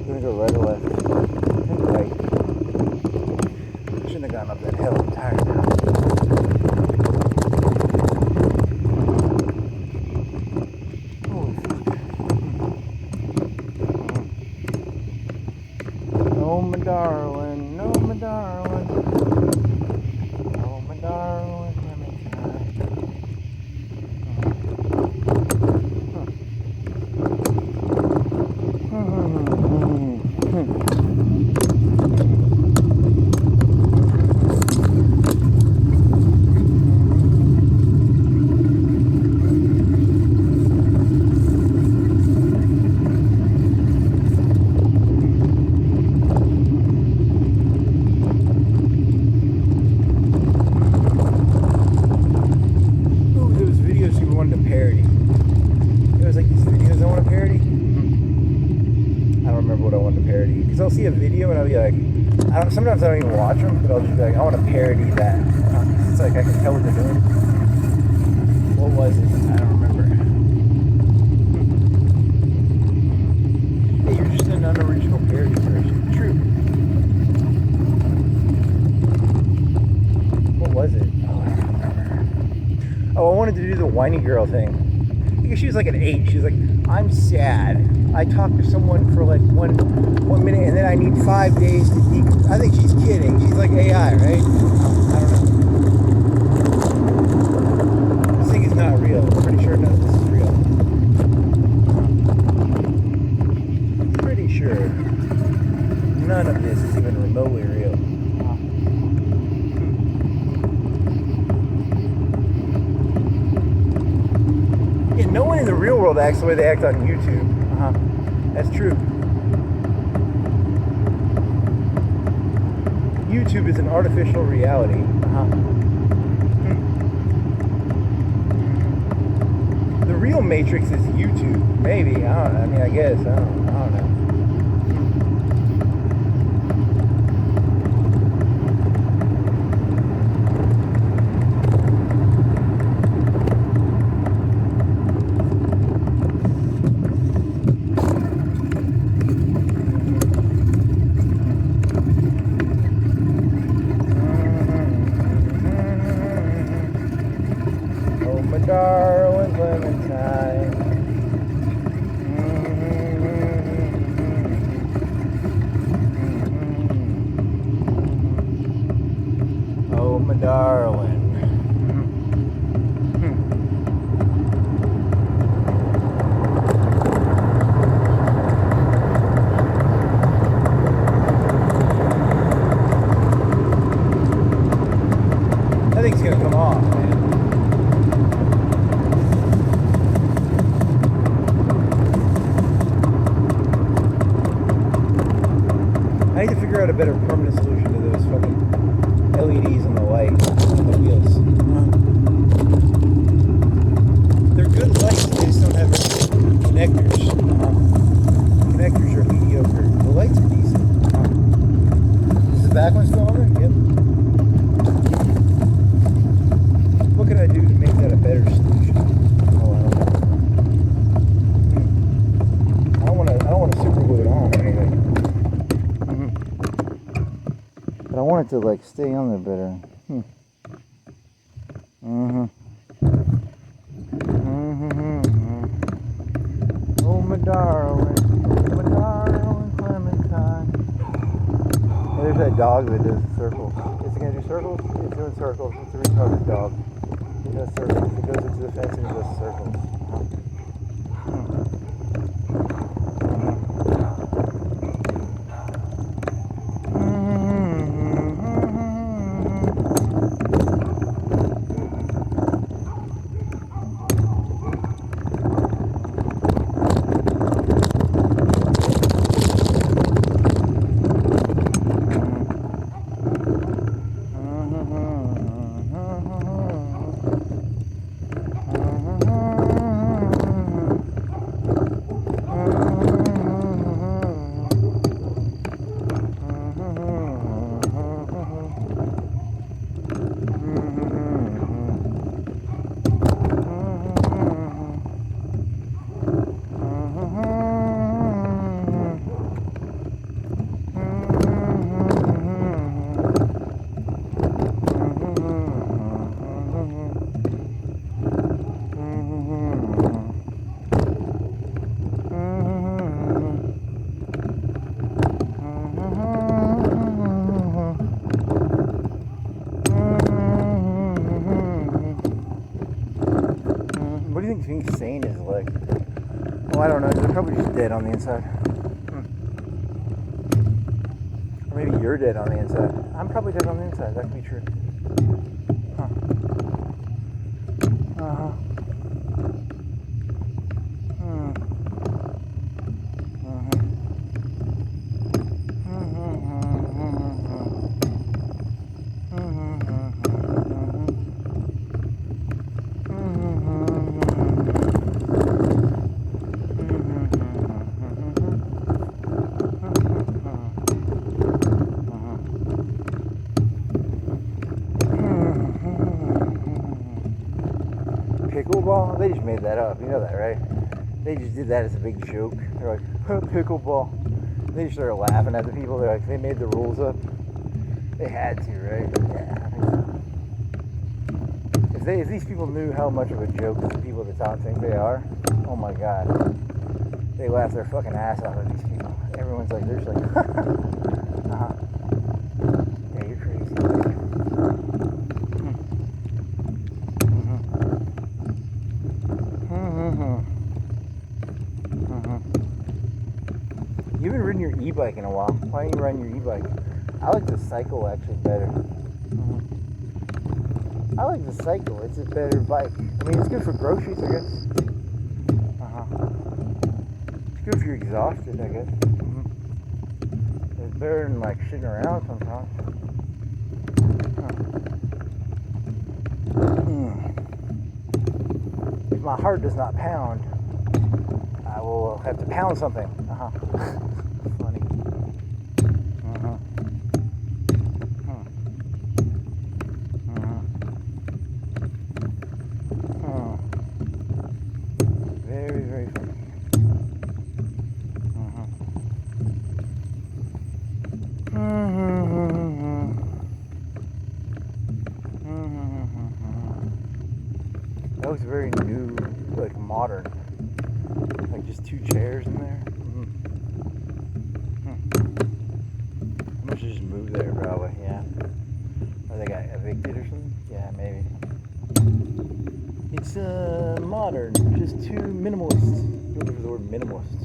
Gonna go right or left? I think right. Shouldn't have gone up that hill. I'm tired now. Holy food. Oh, my darling. No, my darling. Oh, my darling. Let me try. Because I'll see a video and I'll be like, sometimes I don't even watch them, but I'll just be like, I want to parody that. It's like I can tell what they're doing. What was it? I don't remember. Hey, you're just an unoriginal parody version. True. What was it? Oh, I don't remember. Oh, I wanted to do the whiny girl thing. Because she was like an 8. She was like, I'm sad. I talked to someone for like one minute and then I need 5 days to I think she's kidding. She's like AI, right? I don't know. This thing is not real. I'm pretty sure none of this is real. Pretty sure none of this is even remotely real. Yeah, no one in the real world acts the way they act on YouTube. That's true. YouTube is an artificial reality. The real Matrix is YouTube. Maybe. I don't know. I mean, I guess. I don't know. Darling Clementine. Oh, my darling. That thing's gonna come off, man. I need to figure out a better permanent solution to those fucking LEDs on the light on the wheels. They're good lights, they just don't have connectors. Connectors are mediocre. The lights are decent. Is the back one still on there? Yep. What can I do to make that a better solution? Oh, I don't want to super glue it on or anything. But I want it to like stay on there better. Oh, my darling Clementine. Hey, there's that dog that does circles. Is it gonna do circles? It's doing circles. It's a retarded dog. He does circles. He goes into the fence and he does circles. What do you think being sane is like? Oh, I don't know. They're probably just dead on the inside. Or maybe you're dead on the inside. I'm probably dead on the inside. That could be true. Pickleball? They just made that up. You know that, right? They just did that as a big joke. They're like, pickleball. They just started laughing at the people. They're like, they made the rules up. They had to, right? Yeah. If these people knew how much of a joke the people at the top think they are, oh my god. They laugh their fucking ass off at these people. Everyone's like, they're just like, yeah, you're crazy. You haven't ridden your e-bike in a while. Why don't you ride your e-bike? I like the cycle actually better. I like the cycle. It's a better bike. I mean, it's good for groceries, I guess. It's good if you're exhausted, I guess. It's better than like shitting around sometimes. my heart does not pound, I will have to pound something. Funny. Very, very funny. That was very new, like modern. Like just two chairs in there. I must have just moved there probably, yeah. Or they got evicted or something? Yeah, maybe. It's modern, just two minimalists. You're looking for the word minimalist.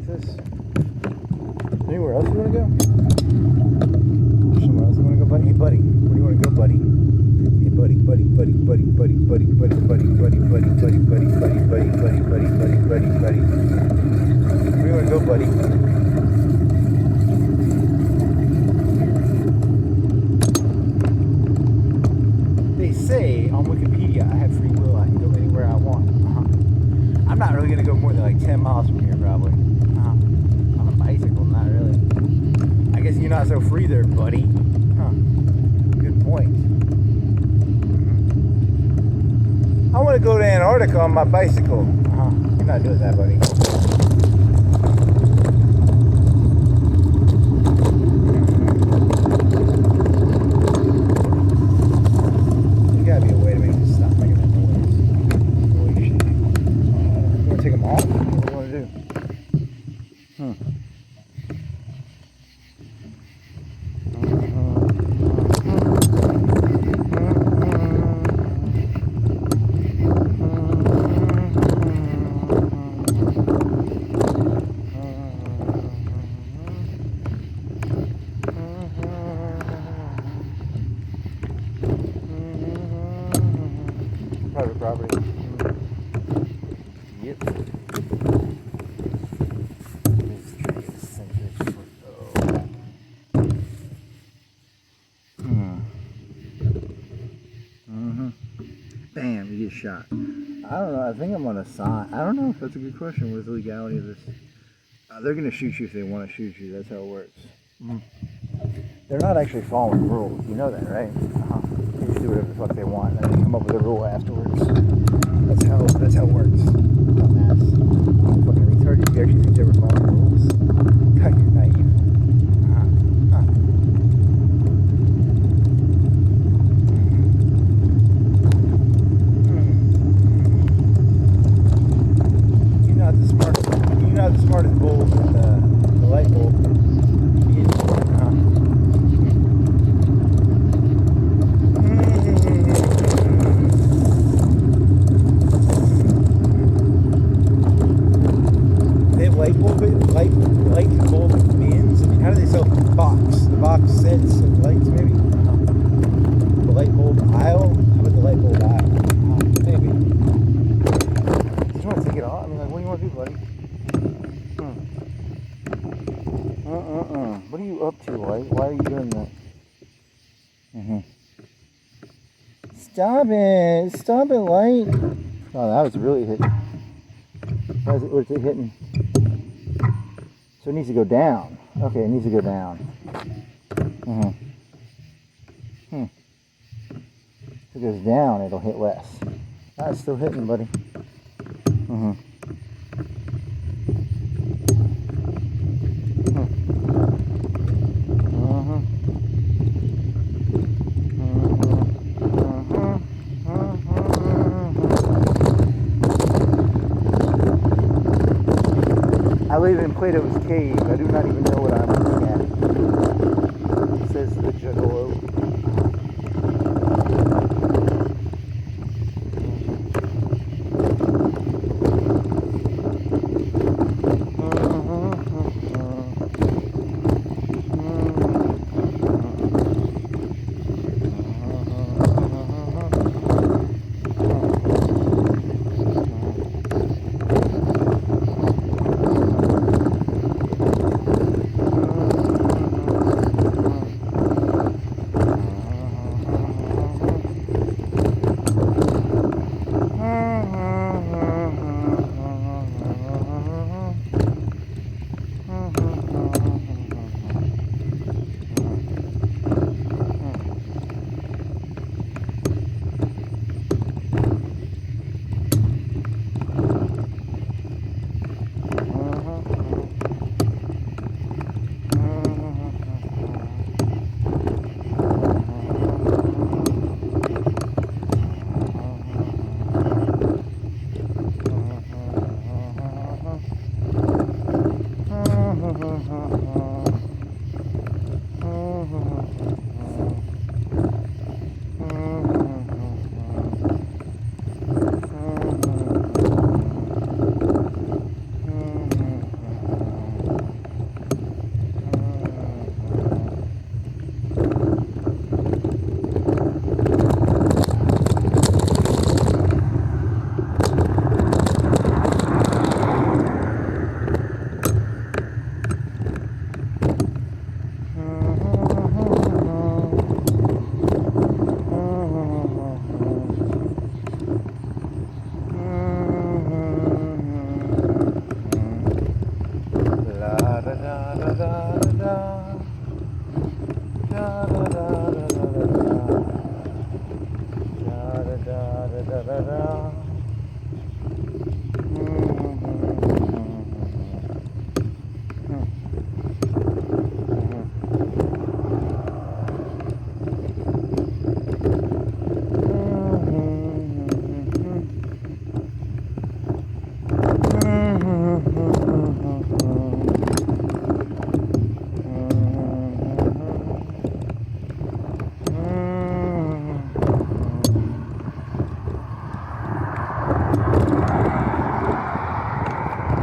This? Anywhere else you want to go? Somewhere else you want to go, buddy? Hey, buddy, where do you want to go, buddy? Hey, buddy, buddy, buddy, buddy, buddy, buddy, buddy, buddy, buddy, buddy, buddy, buddy, buddy, buddy, buddy, buddy, buddy, buddy, buddy. Where do you want to go, buddy? They say on Wikipedia I have free will. I can go anywhere I want. I'm not really gonna go more than like 10 miles from here, probably. On a bicycle, not really. I guess you're not so free there, buddy. Good point. I want to go to Antarctica on my bicycle. You're not doing that, buddy. There's gotta be a way to make this stop making that noise. Holy shit. You want to take them off? What do you want to do? Private property. Yep. This tree is centered. Bam, you get shot. I don't know. I think I'm on a sign. I don't know. That's a good question. What is the legality of this? They're going to shoot you if they want to shoot you. That's how it works. They're not actually following rules. You know that, right? They just do whatever the fuck they want, and then they come up with a rule afterwards. That's how it works. Dumbass. Fucking retarded. You actually think they were following rules? God, you're naive. You're not the smartest bulb in the light bulb. Light bulb bins? I mean, how do they sell the box sets of lights, maybe? The light bulb aisle? How about the light bulb aisle? Maybe. Do you want to take it off? I mean, like, what do you want to do, buddy? What are you up to, Light? Why are you doing that? Stop it. Stop it, light. Oh, that was really hitting. What's it hitting? So it needs to go down. Okay, it needs to go down. If it goes down, it'll hit less. That's still hitting, buddy. I live in Plato's Cave. I do not even know what I'm looking at. It says the Juggalo.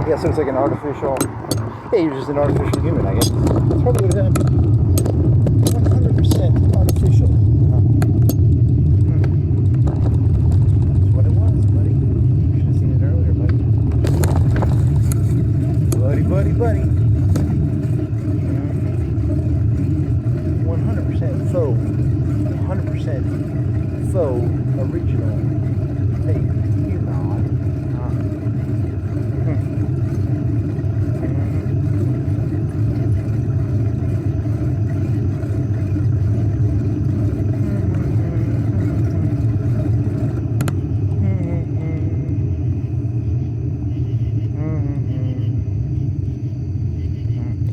Yeah, so it's like an artificial. Yeah, you're just an artificial human, I guess. That's probably what it happened. 100% artificial. That's what it was, buddy. You should have seen it earlier, buddy. Buddy. 100% faux. 100% faux original. Hey, you know.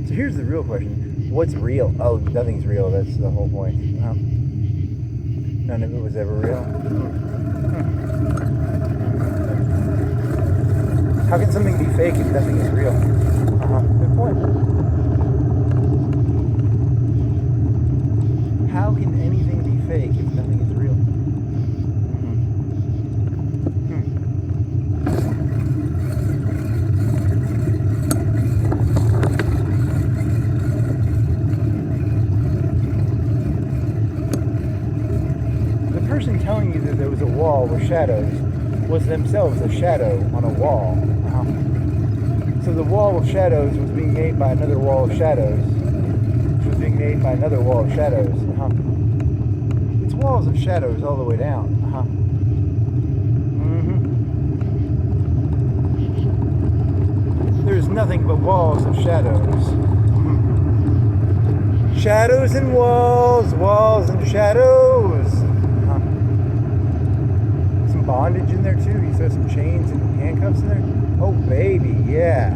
Here's the real question. What's real? Oh, nothing's real. That's the whole point. None of it was ever real. How can something be fake if nothing is real? Good point. How can anything be fake if nothing is real? The person telling you that there was a wall with shadows was themselves a shadow on a wall. So the wall of shadows was being made by another wall of shadows, which was being made by another wall of shadows. It's walls of shadows all the way down. There's nothing but walls of shadows. Shadows and walls, walls and shadows. Some bondage in there too. You saw some chains and handcuffs in there. Oh baby, yeah.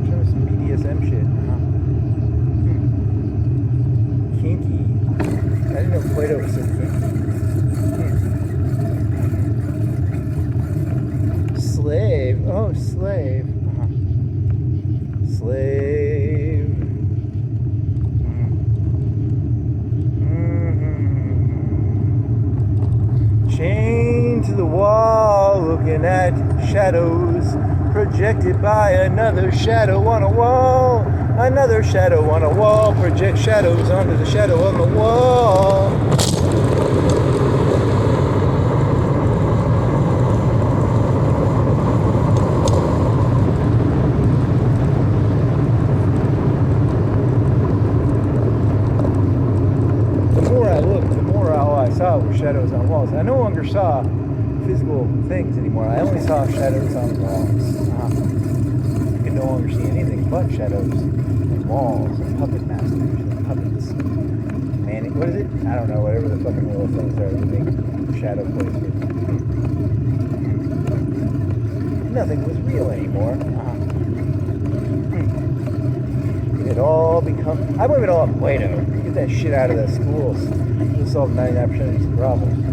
Show some BDSM shit. Kinky. I didn't know Plato was so kinky. Slave. Oh, slave. Slave. Chained to the wall, looking at shadows projected by another shadow on a wall. Another shadow on a wall. Project shadows onto the shadow on the wall. The more I looked, the more all I saw were shadows on walls. I no longer saw physical things anymore. I only saw shadows on walls. I could no longer see anything but shadows and walls and puppet masters and puppets. Man, what is it? I don't know, whatever the fucking little things are that make shadow plays with. Nothing was real anymore. It had all become... I blame it all on Plato. Get that shit out of the schools. It'll solve 99% of these problems.